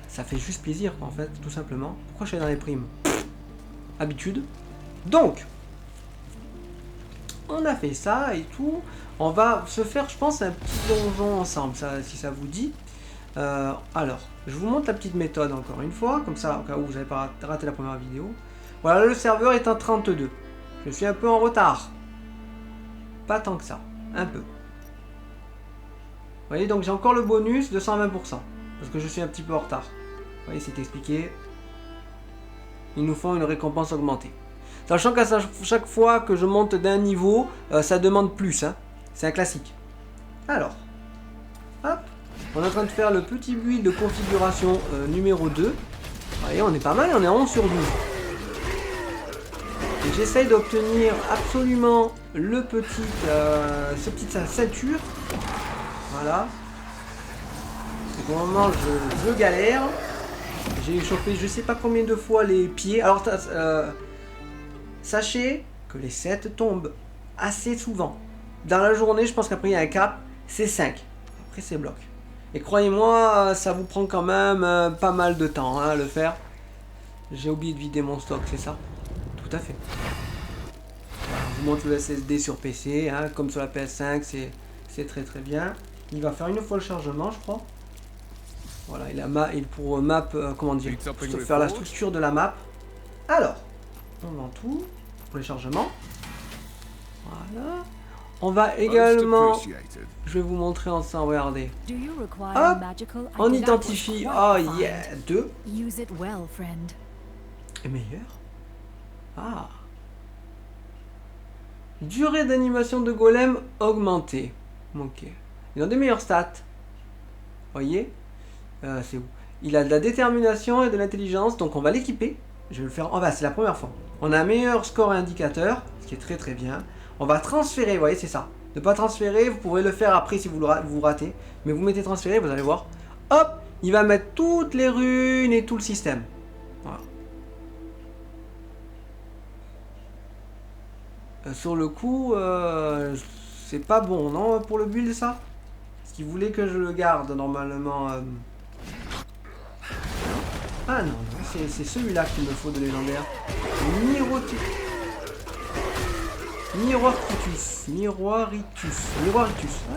Ça fait juste plaisir, en fait, tout simplement. Pourquoi je suis dans les primes? Habitude. Donc, on a fait ça et tout. On va se faire, je pense, un petit donjon ensemble, ça, si ça vous dit. Alors, je vous montre la petite méthode encore une fois, comme ça, au cas où vous n'avez pas raté la première vidéo. Voilà, le serveur est en 32. Je suis un peu en retard. Pas tant que ça, un peu. Vous voyez, donc j'ai encore le bonus de 120%, parce que je suis un petit peu en retard. Vous voyez, c'est expliqué. Ils nous font une récompense augmentée. Sachant qu'à chaque fois que je monte d'un niveau, ça demande plus, hein. C'est un classique. Alors, hop. On est en train de faire le petit build de configuration numéro 2. Vous voyez, on est pas mal, on est à 11 sur 12. Et j'essaye d'obtenir absolument le petit, ce petit ceinture. Voilà. Et pour le moment, je galère. J'ai chopé je sais pas combien de fois les pieds. Alors, sachez que les 7 tombent assez souvent. Dans la journée, je pense qu'après il y a un cap, c'est 5. Après, c'est bloc. Et croyez-moi, ça vous prend quand même pas mal de temps hein, à le faire. J'ai oublié de vider mon stock, c'est ça? Tout à fait. Voilà, je vous montre le SSD sur PC, hein, comme sur la PS5, c'est très bien. Il va faire une fois le chargement, je crois. Voilà, il pour map, comment dire, faire la structure de la map. Alors, on vend tout pour les chargements. Voilà. On va également, je vais vous montrer ensemble, regardez. Hop, on identifie, oh yeah, 2. Et meilleur. Ah. Durée d'animation de golem augmentée. Ok. Il a des meilleures stats. Voyez, c'est où? Il a de la détermination et de l'intelligence, donc on va l'équiper. Je vais le faire, oh bah c'est la première fois. On a un meilleur score indicateur, ce qui est très bien. On va transférer, vous voyez, c'est ça. Ne pas transférer, vous pourrez le faire après si vous ratez. Mais vous mettez transférer, vous allez voir. Hop, il va mettre toutes les runes et tout le système. Voilà. Sur le coup, c'est pas bon, non, pour le build, ça? Parce qu'il voulait que je le garde, normalement. Ah non, c'est celui-là qu'il me faut de légendaire. Miroiritus.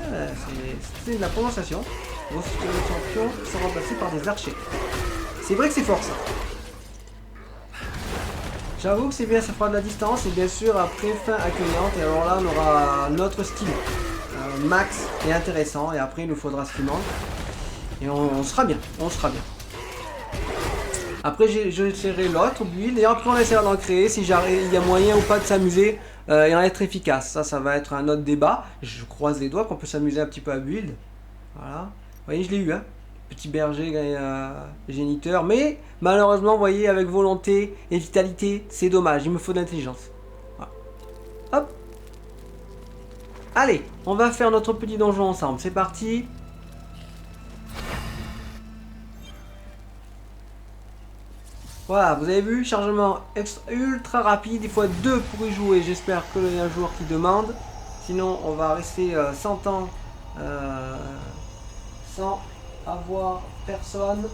Ouais, c'est de la prononciation. Vos champions sont remplacés par des archers. C'est vrai que c'est fort ça. J'avoue que c'est bien, ça fera de la distance et bien sûr après fin accueillante. Et alors là on aura notre style max et intéressant et après il nous faudra ce qui manque. Et on sera bien, on sera bien. Après j'essaierai l'autre build et après on essaiera d'en créer si il y a moyen ou pas de s'amuser et en être efficace. Ça va être un autre débat. Je croise les doigts qu'on peut s'amuser un petit peu à build. Voilà. Vous voyez, je l'ai eu, hein. Petit berger géniteur. Mais malheureusement, vous voyez, avec volonté et vitalité, c'est dommage. Il me faut de l'intelligence. Voilà. Hop. Allez, on va faire notre petit donjon ensemble. C'est parti. Voilà, vous avez vu, chargement ultra rapide. Il faut être deux pour y jouer. J'espère qu'il y a un joueur qui demande. Sinon, on va rester 100 ans sans avoir personne.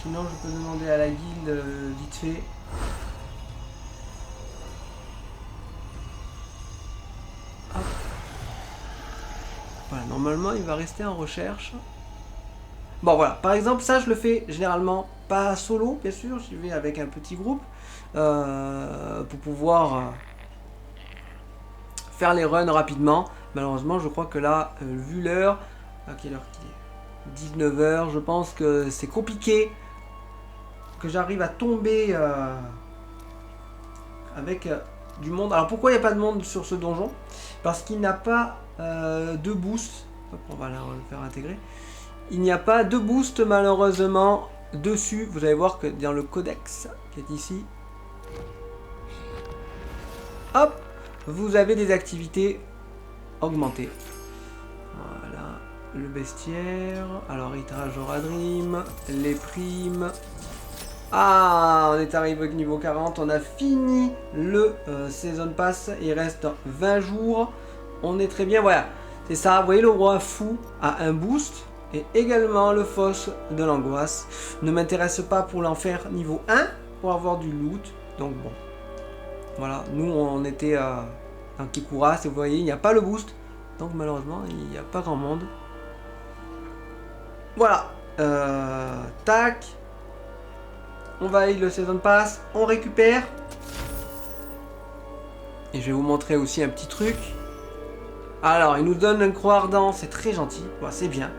Sinon, je peux demander à la guilde vite fait. Hop. Voilà, normalement, il va rester en recherche. Bon, voilà. Par exemple, ça, je le fais généralement pas solo, bien sûr. Je vais avec un petit groupe pour pouvoir faire les runs rapidement. Malheureusement, je crois que là, vu l'heure, à quelle heure qu'il est 19 h, je pense que c'est compliqué que j'arrive à tomber avec du monde. Alors pourquoi il n'y a pas de monde sur ce donjon? Parce qu'il n'a pas de boost. Hop, on va le faire intégrer. Il n'y a pas de boost malheureusement dessus. Vous allez voir que dans le codex qui est ici, hop, vous avez des activités augmentées. Voilà, le bestiaire. Alors, Itrage Oradrim, les primes. Ah, on est arrivé au niveau 40. On a fini le Season Pass. Il reste 20 jours. On est très bien. Voilà, c'est ça. Vous voyez, le roi fou a un boost. Et également le fosse de l'angoisse. Ne m'intéresse pas pour l'en faire niveau 1. Pour avoir du loot. Donc bon. Voilà, nous on était dans Kikuras et vous voyez, il n'y a pas le boost. Donc malheureusement, il n'y a pas grand monde. Voilà. Tac. On valide le Season Pass. On récupère. Et je vais vous montrer aussi un petit truc. Alors, il nous donne un croix ardent. C'est très gentil. Voilà, c'est bien.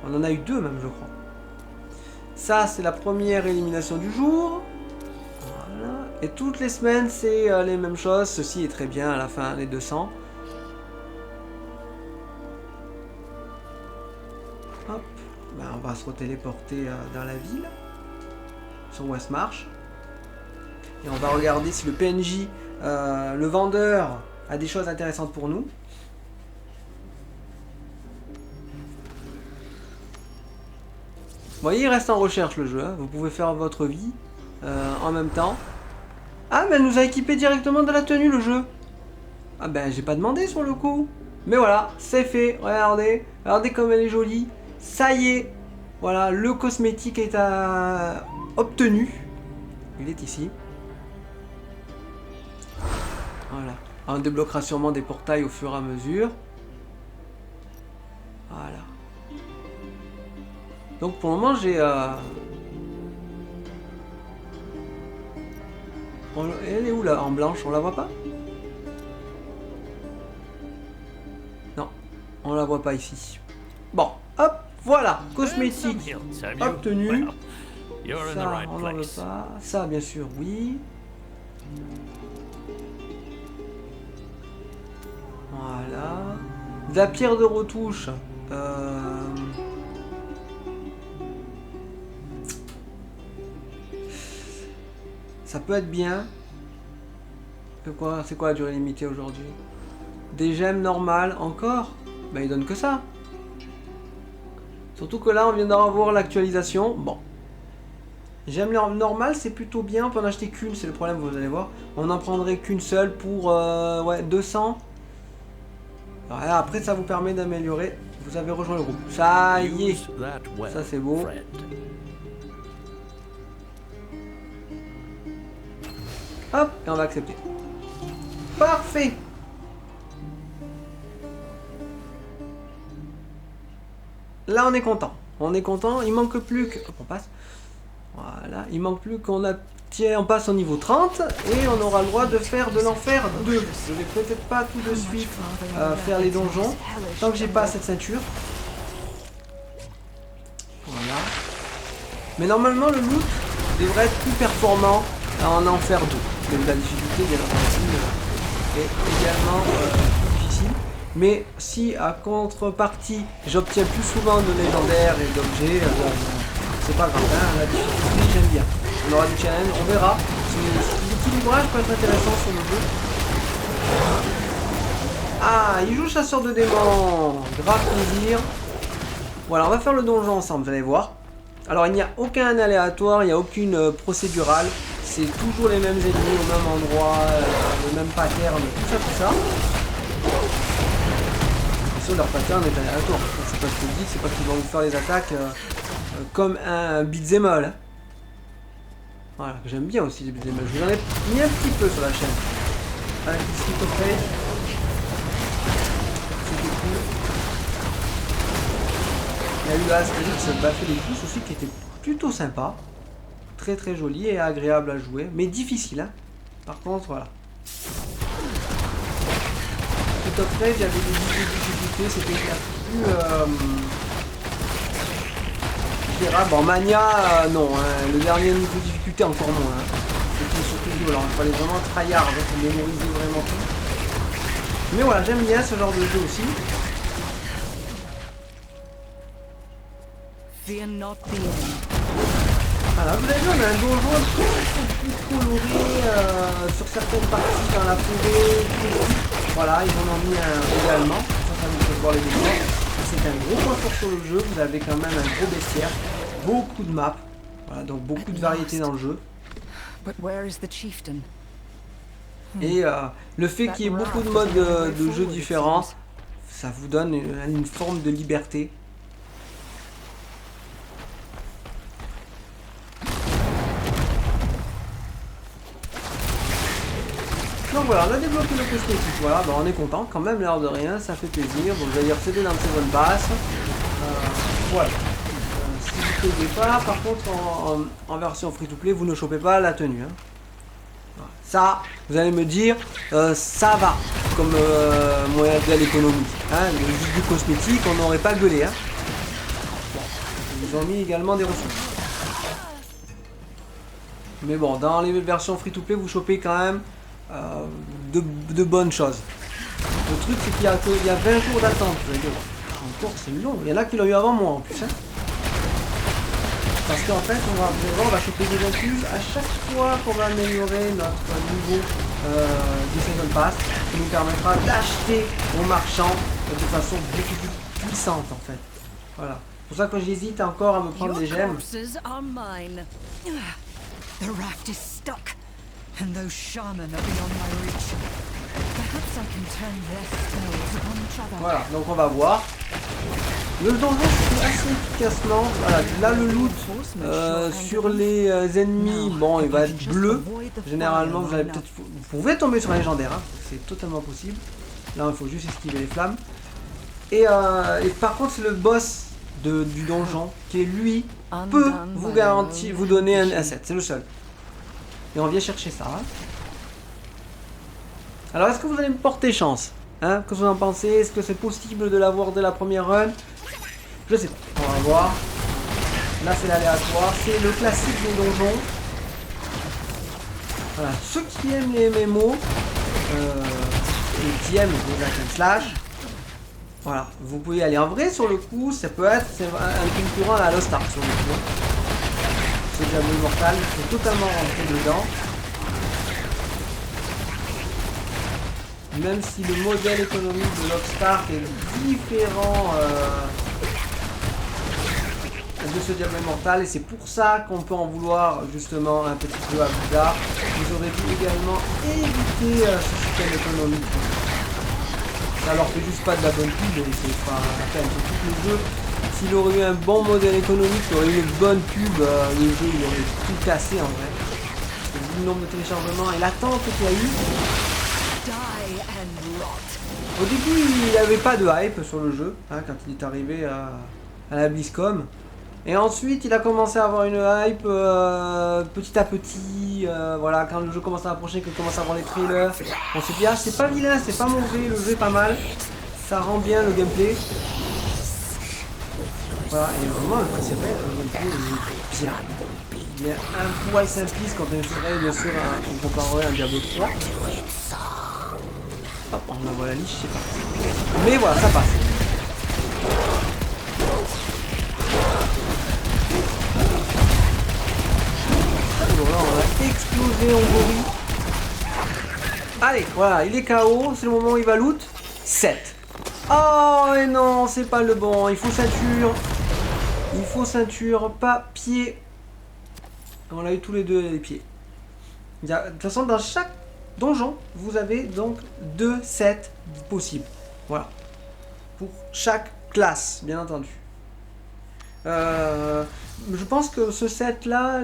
On en a eu deux même, je crois. Ça, c'est la première élimination du jour. Voilà. Et toutes les semaines, c'est les mêmes choses. Ceci est très bien à la fin, les 200. Hop. Ben, on va se retéléporter dans la ville. Sur Westmarch. Et on va regarder si le PNJ, le vendeur, a des choses intéressantes pour nous. Vous voyez, il reste en recherche le jeu. Hein. Vous pouvez faire votre vie en même temps. Ah, mais elle nous a équipé directement de la tenue le jeu. Ah ben, j'ai pas demandé sur le coup. Mais voilà, c'est fait. Regardez. Regardez comme elle est jolie. Ça y est. Voilà, le cosmétique est obtenu. Il est ici. Voilà. On débloquera sûrement des portails au fur et à mesure. Voilà. Donc pour le moment j'ai... Elle est où là, en blanche? On la voit pas? Non, on la voit pas ici. Bon, hop, voilà, cosmétique obtenu. Ça, on n'en veut pas. Ça, bien sûr, oui. Voilà. De la pierre de retouche. Ça peut être bien. C'est quoi la durée limitée aujourd'hui? Des gemmes normales encore? Bah il donne que ça. Surtout que là on vient d'avoir l'actualisation. Bon. Gemmes normales c'est plutôt bien. On peut en acheter qu'une, c'est le problème, vous allez voir. On n'en prendrait qu'une seule pour ouais, 200. Alors là, après ça vous permet d'améliorer. Vous avez rejoint le groupe. Ça y est. Ça c'est beau. Hop, et on va accepter. Parfait. Là, on est content. On est content. Il manque plus que... Hop, on passe. Voilà, il manque plus qu'on on passe au niveau 30 et on aura le droit de faire de l'enfer 2. Je vais peut-être pas tout de suite faire les donjons tant que j'ai pas cette ceinture. Voilà. Mais normalement le loot devrait être plus performant en enfer 2. Mais la difficulté bien entendu est également plus difficile. Mais si à contrepartie j'obtiens plus souvent de légendaires et d'objets, c'est pas grave, hein, la difficulté j'aime bien. On aura du challenge, on verra. L'équilibrage peut être intéressant sur le jeu. Ah, il joue chasseur de démons. Grave plaisir. Voilà, on va faire le donjon ensemble, vous allez voir. Alors il n'y a aucun aléatoire, il n'y a aucune procédurale. C'est toujours les mêmes ennemis au même endroit, le même pattern, tout ça. Et sur leur pattern est aléatoire. C'est pas ce que je dis, c'est pas qu'ils vont vous faire les attaques comme un beat'em all. Hein. Voilà, j'aime bien aussi les beat'em all. Je vous en ai mis un petit peu sur la chaîne. Avec le Street of Rage. C'était cool. Il y a eu le Astérix Baffer les pouces aussi qui était plutôt sympa. Très très joli et agréable à jouer. Mais difficile, hein. Par contre, voilà. Street of Rage, il y avait des difficultés, c'était plus... Bon, Mania, non, hein. Le dernier niveau de difficulté encore moins. Hein. C'était surtout violent, il fallait vraiment tryhard pour mémoriser vraiment tout. Mais voilà, j'aime bien ce genre de jeu aussi. Voilà, vous avez vu, on a un donjon un peu plus coloré sur certaines parties dans la forêt. Voilà, ils en ont mis un également. Ça vous fait voir les décors. C'est un gros point fort sur le jeu, vous avez quand même un gros bestiaire, beaucoup de maps, voilà, donc beaucoup de variétés dans le jeu. Et le fait qu'il y ait beaucoup de modes de jeu différents, ça vous donne une forme de liberté. Donc voilà, on a débloqué le cosmétique, voilà, ben on est content, quand même l'air de rien, ça fait plaisir. Donc d'ailleurs c'était dans le Seven Pass. Voilà. Si vous ne payez pas, par contre en version free-to-play, vous ne chopez pas la tenue. Hein. Voilà. Ça, vous allez me dire, ça va, comme moyen de l'économie. Hein, juste du cosmétique, on n'aurait pas gueulé. Hein. Bon. Ils ont mis également des ressources. Mais bon, dans les versions free-to-play, vous chopez quand même de bonnes choses. Le truc c'est qu'il y a 20 jours d'attente. Encore c'est long. Il y en a qui l'ont eu avant moi en plus. Hein. Parce qu'en fait on va choper des bonus à chaque fois qu'on va améliorer notre niveau du Season Pass, qui nous permettra d'acheter aux marchands de façon beaucoup plus puissante en fait. Voilà. C'est pour ça que j'hésite encore à me prendre des gemmes. And those shamans are beyond my reach. Perhaps I can turn their spells upon trouble. Voilà, donc on va voir. Le donjon se fait assez efficacement. Voilà, là le loot sur les ennemis, bon, il va être bleu. Généralement, vous pouvez tomber sur un légendaire, hein. C'est totalement possible. Là, il faut juste esquiver les flammes. Et par contre, c'est le boss du donjon qui, lui, peut vous garantir, vous donner un set. C'est le seul. Et on vient chercher ça. Hein. Alors, est-ce que vous allez me porter chance, hein? Qu'est-ce que vous en pensez? Est-ce que c'est possible de l'avoir dès la première run? Je sais pas. On va voir. Là, c'est l'aléatoire. C'est le classique des donjons. Voilà. Ceux qui aiment les MMO et qui aiment les hack and slash, voilà. Vous pouvez y aller. En vrai, sur le coup, ça peut être un concurrent à la Lost Ark sur le coup. C'est Diablo Immortal, il faut totalement rentrer dedans. Même si le modèle économique de Lost Ark est différent de ce Diablo Immortal, et c'est pour ça qu'on peut en vouloir justement un petit peu à Blizzard. Vous aurez pu également éviter ce système économique. Ça leur fait juste pas de la bonne pub, et c'est pas la peine. Surtout que le jeu, s'il aurait eu un bon modèle économique, il aurait eu une bonne pub, le jeu il aurait tout cassé en vrai. Vu le nombre de téléchargements et l'attente qu'il y a eu. Au début il n'y avait pas de hype sur le jeu, hein, quand il est arrivé à la BlizzCon. Et ensuite, il a commencé à avoir une hype petit à petit. Voilà, quand le jeu commence à approcher, qu'il commence à avoir les trailers, on s'est dit, ah, c'est pas vilain, c'est pas mauvais, le jeu est pas mal. Ça rend bien le gameplay. Voilà, et vraiment, c'est vrai, le gameplay est bien. Il est un poil simpliste quand on essaierait, bien sûr, on comparerait à un Diablo 3. Hop, on envoie la liche, c'est parti. Mais voilà, ça passe. Là, on a explosé Ongori. Allez, voilà, il est KO, c'est le moment où il va loot. 7. Oh, et non, c'est pas le bon, il faut ceinture. Il faut ceinture, pas pied. On l'a eu tous les deux les pieds. De toute façon, dans chaque donjon, vous avez donc 2 sets possibles. Voilà. Pour chaque classe, bien entendu. Je pense que ce set là,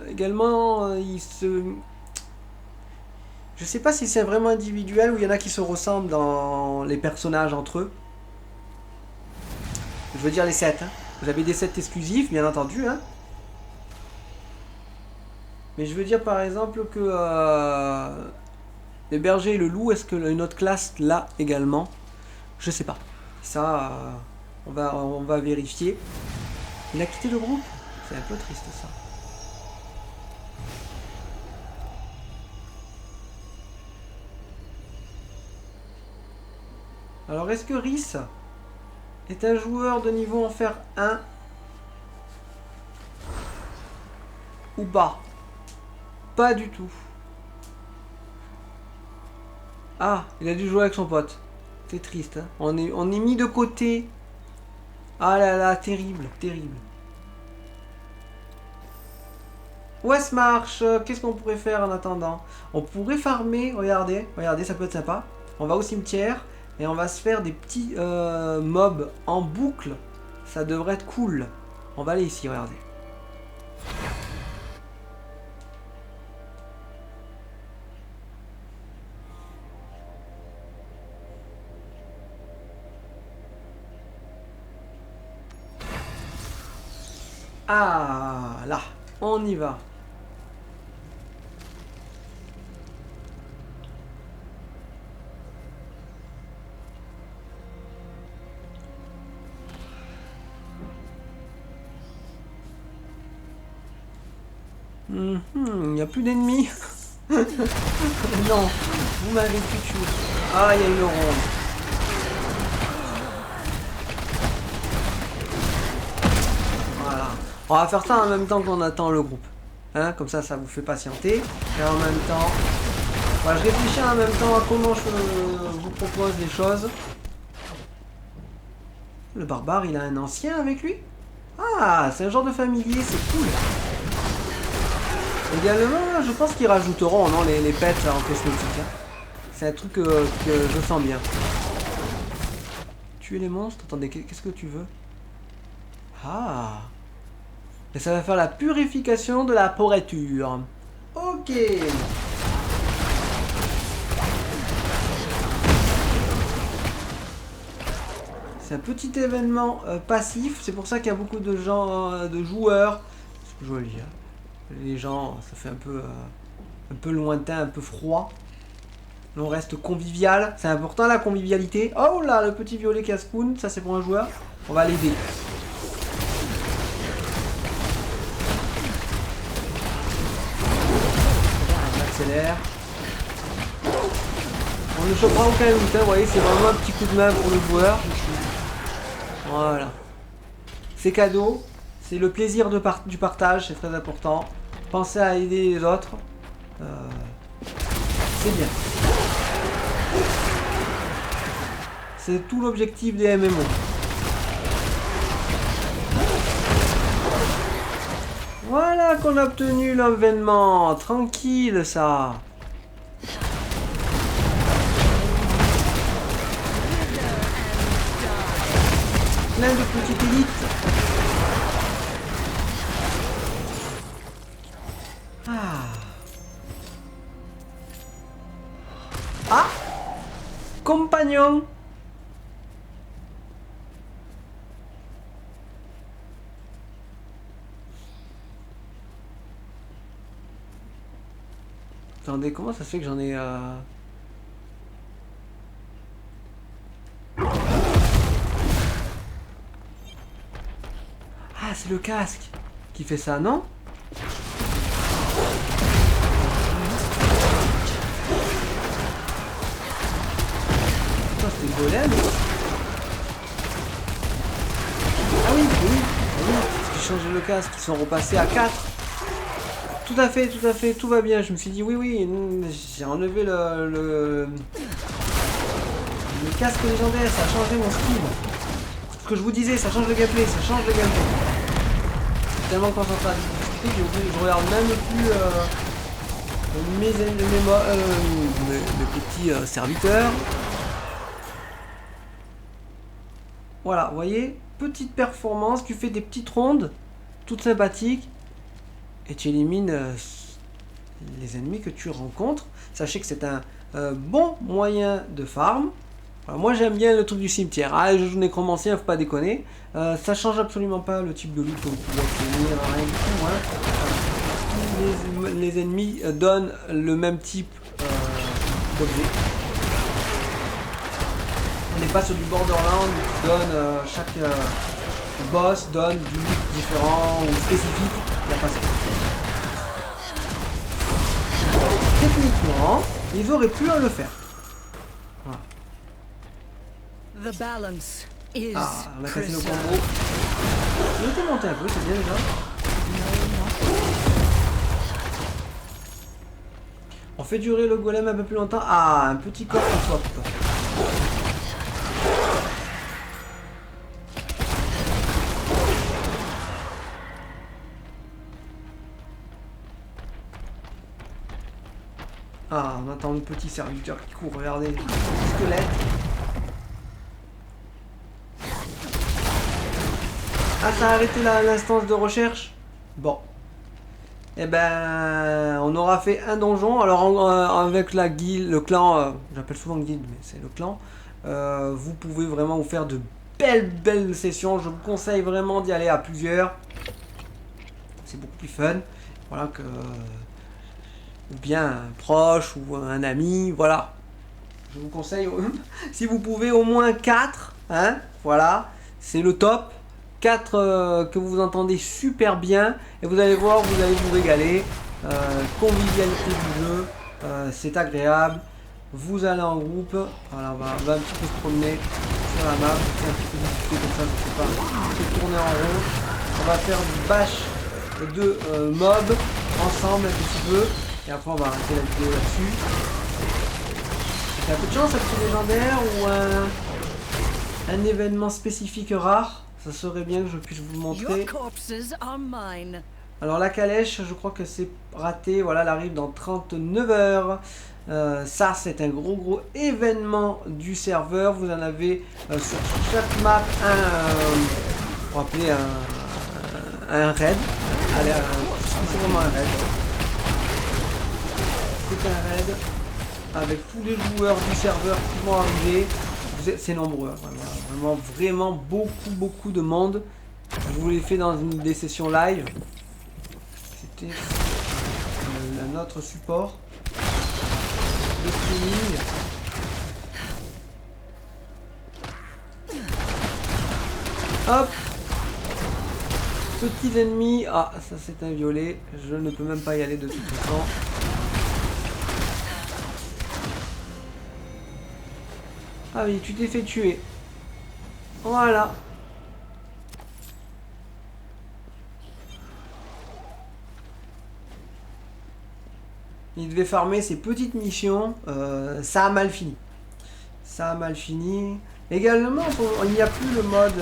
également, il se... Je sais pas si c'est vraiment individuel ou il y en a qui se ressemblent dans les personnages entre eux. Je veux dire les sets. Hein. Vous avez des sets exclusifs, bien entendu. Hein. Mais je veux dire par exemple que le berger et le loup, est-ce que une autre classe l'a également? Je sais pas. Ça, on va vérifier. Il a quitté le groupe? C'est un peu triste ça. Alors est-ce que Rhys est un joueur de niveau enfer 1 ou pas? Pas du tout. Ah, il a dû jouer avec son pote. C'est triste, hein. On est mis de côté. Ah là là, terrible, terrible. Westmarch, qu'est-ce qu'on pourrait faire en attendant? On pourrait farmer, regardez, regardez, ça peut être sympa. On va au cimetière et on va se faire des petits mobs en boucle. Ça devrait être cool. On va aller ici, regardez. Ah, là, on y va. Il n'y a plus d'ennemis. Non, vous m'avez plus tué. Ah, il y a une ronde. Voilà. On va faire ça en même temps qu'on attend le groupe. Hein, comme ça vous fait patienter. Et en même temps... Voilà, je réfléchis en même temps à comment je vous propose les choses. Le barbare, il a un ancien avec lui? Ah, c'est un genre de familier, c'est cool. Également, je pense qu'ils rajouteront non, les pets en cosmétique. Hein. C'est un truc que je sens bien. Tuer les monstres? Attendez, qu'est-ce que tu veux? Ah. Et ça va faire la purification de la pourriture. Ok. C'est un petit événement passif. C'est pour ça qu'il y a beaucoup de gens, de joueurs. C'est joli. Hein. Les gens, ça fait un peu lointain, un peu froid. On reste convivial. C'est important la convivialité. Oh là, le petit violet casse-coune. Ça, c'est pour un joueur. On va l'aider. On accélère. On ne chopera aucun loot. Hein, vous voyez, c'est vraiment un petit coup de main pour le joueur. Voilà. C'est cadeau. C'est le plaisir du partage. C'est très important. Pensez à aider les autres. C'est bien. C'est tout l'objectif des MMO. Voilà qu'on a obtenu l'avènement. Tranquille ça. Plein de petites élites. Ah, compagnon. Attendez, comment ça se fait que j'en ai... Ah, c'est le casque qui fait ça, non? Putain, c'était le golem. Ah oui, oui, parce qu'ils changeaient le casque, ils sont repassés à 4. Tout à fait, tout va bien. Je me suis dit oui, j'ai enlevé le casque légendaire, ça a changé mon style. Ce que je vous disais, ça change le gameplay, Tellement concentré à discuter, je regarde même plus mes petits serviteurs. Voilà, vous voyez, petite performance, tu fais des petites rondes, toutes sympathiques, et tu élimines les ennemis que tu rencontres. Sachez que c'est un bon moyen de farm. Alors, moi j'aime bien le truc du cimetière. Ah, je joue nécromancien, faut pas déconner. Ça change absolument pas le type de loot que vous pouvez obtenir, rien du tout. Hein. Les ennemis donnent le même type d'objet. On n'est pas sur du Borderlands qui donne chaque boss donne du loot différent ou spécifique. Il n'y a pas ça. Techniquement, ils auraient pu le faire. Voilà. Ah, on a cassé le combo. Je vais te monter un peu, c'est bien déjà. On fait durer le golem un peu plus longtemps. Ah, un petit corps en swap. Ah, on attend le petit serviteur qui court, regardez. Squelette. Ah, ça a arrêté l'instance de recherche. Bon. Eh ben, on aura fait un donjon. Alors, avec la guilde, le clan, j'appelle souvent guilde, mais c'est le clan. Vous pouvez vraiment vous faire de belles sessions. Je vous conseille vraiment d'y aller à plusieurs. C'est beaucoup plus fun. Voilà que... ou bien un proche ou un ami, voilà. Je vous conseille, si vous pouvez, au moins 4, hein, voilà, c'est le top. 4 que vous entendez super bien, et vous allez voir, vous allez vous régaler. Convivialité du jeu, c'est agréable. Vous allez en groupe, voilà, on va un petit peu se promener sur la map, un petit peu discuter comme ça, je sais pas, se tourner en rond. On va faire du bash de mobs ensemble un petit peu. Et après on va arrêter la vidéo là-dessus. J'ai un peu de chance, un petit légendaire ou un événement spécifique rare. Ça serait bien que je puisse vous le montrer. Alors la calèche, je crois que c'est raté. Voilà, elle arrive dans 39 heures. Ça c'est un gros événement du serveur. Vous en avez sur chaque map on va appeler un raid. Allez, c'est vraiment un raid. C'est un raid avec tous les joueurs du serveur qui vont arriver. C'est nombreux, vraiment beaucoup de monde. Je vous l'ai fait dans des sessions live. C'était notre support de streaming. Hop, petits ennemis. Ah, ça c'est un violet. Je ne peux même pas y aller de toute façon. Ah oui, tu t'es fait tuer. Voilà. Il devait farmer ses petites missions. Ça a mal fini. Ça a mal fini. Également, il n'y a plus le mode...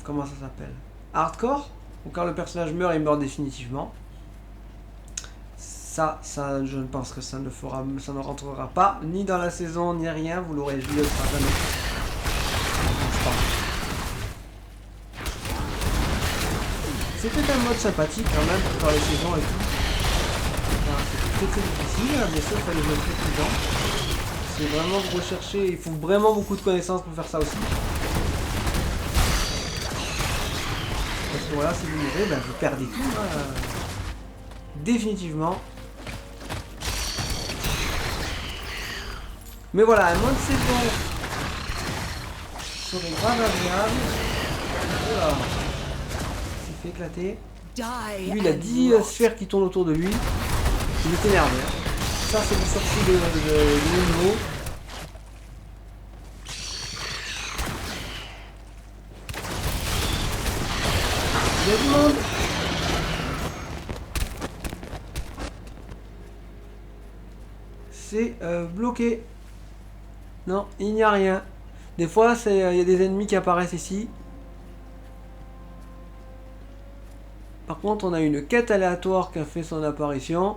comment ça s'appelle? Hardcore. Ou quand le personnage meurt, il meurt définitivement. Ça, je ne pense que ça ne rentrera pas ni dans la saison ni rien. Vous l'aurez vu, ça sera jamais. C'était un mode sympathique quand même pour faire les saisons et tout. Enfin, c'était très difficile, bien sûr, il fallait jouer très prudent. C'est vraiment de rechercher, il faut vraiment beaucoup de connaissances pour faire ça aussi. Parce que voilà, si vous mourrez, ben, vous perdez tout. Définitivement. Mais voilà, un mode saison serait grave agréable. Voilà. Il s'est fait éclater. Lui, il a 10 sphères qui tournent autour de lui. Il est énervé. Hein. Ça, c'est du sorti de niveau. Il y a du monde. C'est bloqué. Non, il n'y a rien. Des fois, il y a des ennemis qui apparaissent ici. Par contre, on a une quête aléatoire qui a fait son apparition.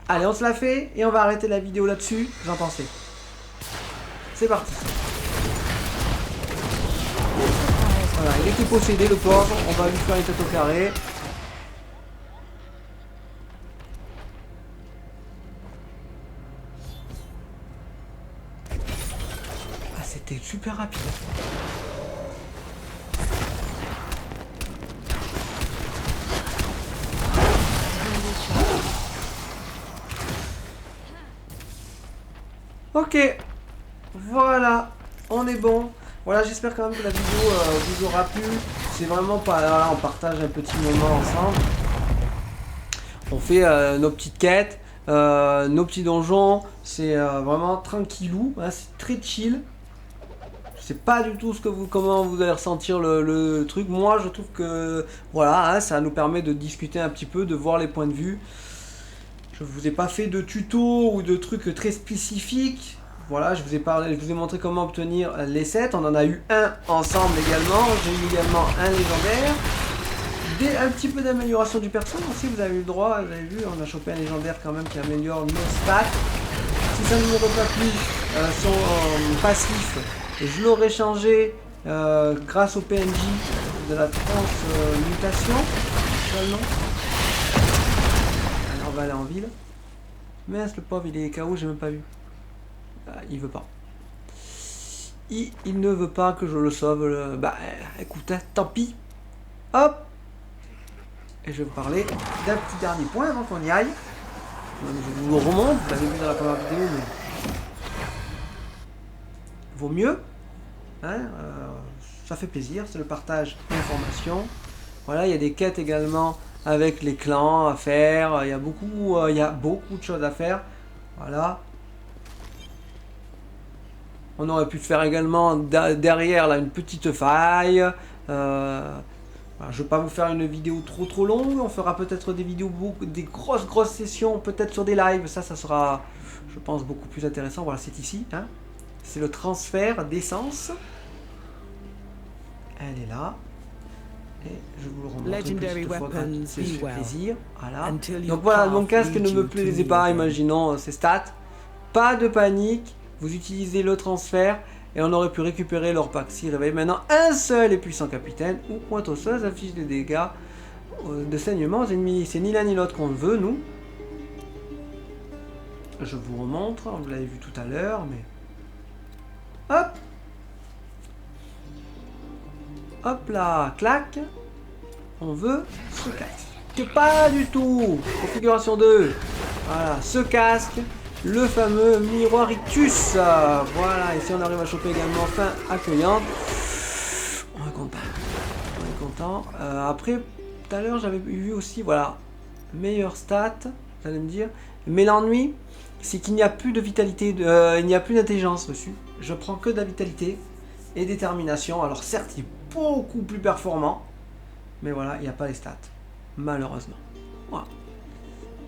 Allez, on se la fait et on va arrêter la vidéo là-dessus. J'en pensais. C'est parti. Voilà, il était possédé le pauvre. On va lui faire une tête au carré. Ah, c'était super rapide. Ok, voilà, on est bon. Voilà, j'espère quand même que la vidéo vous aura plu. C'est vraiment pas... Voilà, on partage un petit moment ensemble. On fait nos petites quêtes, nos petits donjons. C'est vraiment tranquillou, hein, c'est très chill. Je sais pas du tout comment vous allez ressentir le truc. Moi, je trouve que voilà, hein, ça nous permet de discuter un petit peu, de voir les points de vue. Je vous ai pas fait de tuto ou de trucs très spécifiques. Voilà, je vous ai montré comment obtenir les sets. On en a eu un ensemble également. J'ai eu également un légendaire. Un petit peu d'amélioration du perso aussi, vous avez eu le droit, vous avez vu, on a chopé un légendaire quand même qui améliore nos stats. Si ça ne m'aurait pas plu, son passif, je l'aurais changé grâce au PNJ de la transmutation. Alors on va aller en ville. Mince, le pauvre il est KO, j'ai même pas vu. Il veut pas. Il ne veut pas que je le sauve. Bah écoute, hein, tant pis. Hop. Et je vais vous parler d'un petit dernier point avant qu'on y aille. Je vous le remonte, vous l'avez vu dans la première vidéo, mais vaut mieux. Hein, ça fait plaisir, c'est le partage d'informations. Voilà, il y a des quêtes également avec les clans à faire. Il y a beaucoup de choses à faire. Voilà. On aurait pu faire également derrière là une petite faille. Voilà, je ne vais pas vous faire une vidéo trop longue, on fera peut-être des vidéos, des grosses sessions, peut-être sur des lives, ça sera, je pense, beaucoup plus intéressant. Voilà, c'est ici, hein. C'est le transfert d'essence. Elle est là. Et je vous le remontre une petite fois quand c'est fait plaisir. Voilà. Donc voilà, mon casque ne me plaisait pas, imaginons ses stats. Pas de panique, vous utilisez le transfert. Et on aurait pu récupérer leur pack 6 réveille maintenant un seul et puissant capitaine ou pointe osseuse affiche des dégâts de saignement aux ennemis. C'est ni l'un ni l'autre qu'on veut, nous. Je vous remontre, vous l'avez vu tout à l'heure, mais... Hop. Hop là, clac. On veut ce casque. Pas du tout. Configuration 2. Voilà, ce casque. Le fameux miroir ictus. Voilà, et si on arrive à choper également fin accueillante, on est content. On est content. Après, tout à l'heure, j'avais vu aussi, voilà, meilleure stat, vous allez me dire. Mais l'ennui, c'est qu'il n'y a plus de vitalité, il n'y a plus d'intelligence dessus. Je prends que de la vitalité et détermination. Alors certes, il est beaucoup plus performant, mais voilà, il n'y a pas les stats, malheureusement. Voilà.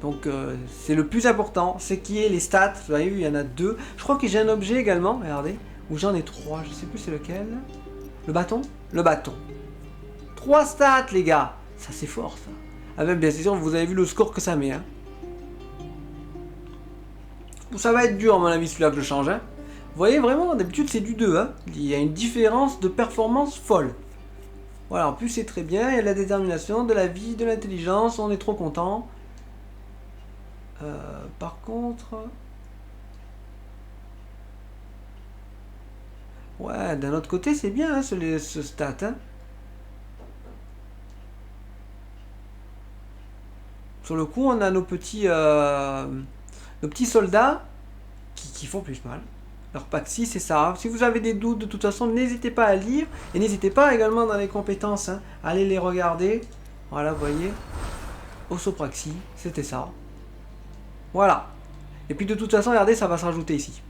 Donc c'est le plus important, c'est qu'il y ait les stats. Vous avez vu, il y en a 2. Je crois que j'ai un objet également, regardez, où j'en ai 3, je sais plus c'est lequel. Le bâton. Le bâton. 3 stats les gars. Ça c'est fort ça. Ah même bien sûr, vous avez vu le score que ça met. Hein. Ça va être dur à mon avis celui-là que je change. Hein. Vous voyez vraiment, d'habitude c'est du 2. Hein. Il y a une différence de performance folle. Voilà, en plus c'est très bien, il y a de la détermination, de la vie, de l'intelligence, on est trop content. Par contre... Ouais, d'un autre côté, c'est bien hein, ce stat. Hein. Sur le coup, on a nos petits soldats qui font plus mal. Alors Paxi, c'est ça. Si vous avez des doutes, de toute façon, n'hésitez pas à lire. Et n'hésitez pas également dans les compétences, hein, à aller les regarder. Voilà, vous voyez. Osopraxi, c'était ça. Voilà. Et puis de toute façon, regardez, ça va se rajouter ici.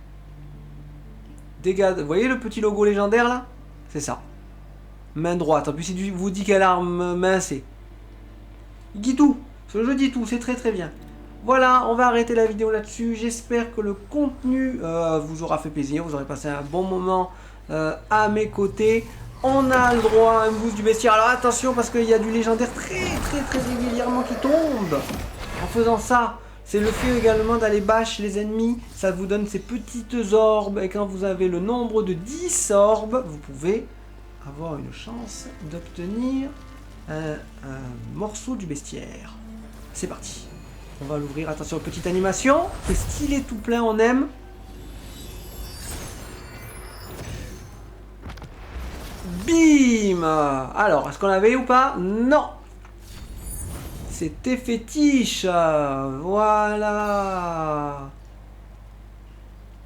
Dégâts, vous voyez le petit logo légendaire là? C'est ça. Main droite. En plus, il vous dit quelle arme main c'est. Il dit tout. Ce jeu dit tout, c'est très très bien. Voilà, on va arrêter la vidéo là-dessus. J'espère que le contenu vous aura fait plaisir. Vous aurez passé un bon moment à mes côtés. On a le droit à un boost du bestiaire. Alors attention, parce qu'il y a du légendaire très régulièrement qui tombe. En faisant ça, c'est le fait également d'aller bash les ennemis. Ça vous donne ces petites orbes. Et quand vous avez le nombre de 10 orbes, vous pouvez avoir une chance d'obtenir un morceau du bestiaire. C'est parti. On va l'ouvrir. Attention, petite animation. C'est stylé tout plein, on aime. Bim. Alors, est-ce qu'on l'avait ou pas? Non. C'était fétiche. Voilà.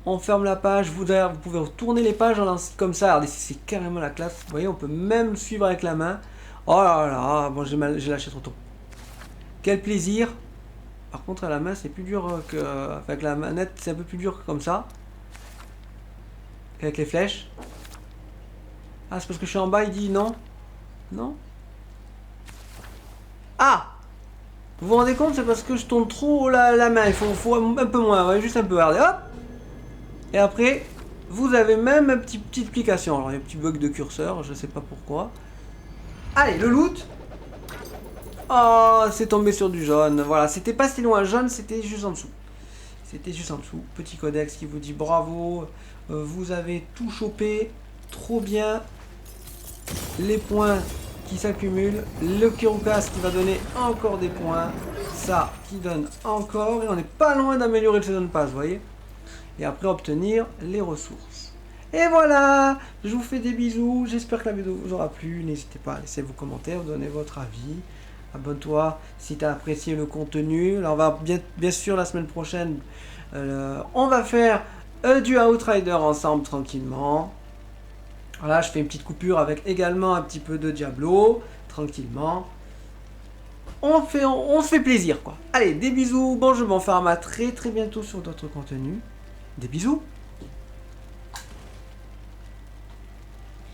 On ferme la page. Vous pouvez retourner les pages comme ça. Regardez, c'est carrément la classe. Vous voyez, on peut même suivre avec la main. Oh là là. Bon, j'ai lâché trop tôt. Quel plaisir. Par contre, à la main, c'est plus dur qu'avec la manette. C'est un peu plus dur que comme ça. Avec les flèches. Ah, c'est parce que je suis en bas, il dit non. Non. Ah. Vous vous rendez compte, c'est parce que je tourne trop la main. Il faut un peu moins, ouais, juste un peu. Regardez, hop. Et après, vous avez même une petite explication. Alors, il y a un petit bug de curseur, je sais pas pourquoi. Allez, le loot. Oh, c'est tombé sur du jaune. Voilà, c'était pas si loin. Jaune, c'était juste en dessous. C'était juste en dessous. Petit codex qui vous dit bravo. Vous avez tout chopé. Trop bien. Les points qui s'accumulent. Le Kirukas qui va donner encore des points. Ça qui donne encore. Et on n'est pas loin d'améliorer le Season Pass, vous voyez. Et après obtenir les ressources. Et voilà. Je vous fais des bisous. J'espère que la vidéo vous aura plu. N'hésitez pas à laisser vos commentaires. Donner votre avis. Abonne-toi si tu as apprécié le contenu. Alors on va bien sûr la semaine prochaine, on va faire du Outrider ensemble tranquillement. Voilà, je fais une petite coupure avec également un petit peu de Diablo, tranquillement. On se fait plaisir quoi. Allez, des bisous, bon je m'enferme à très bientôt sur d'autres contenus. Des bisous.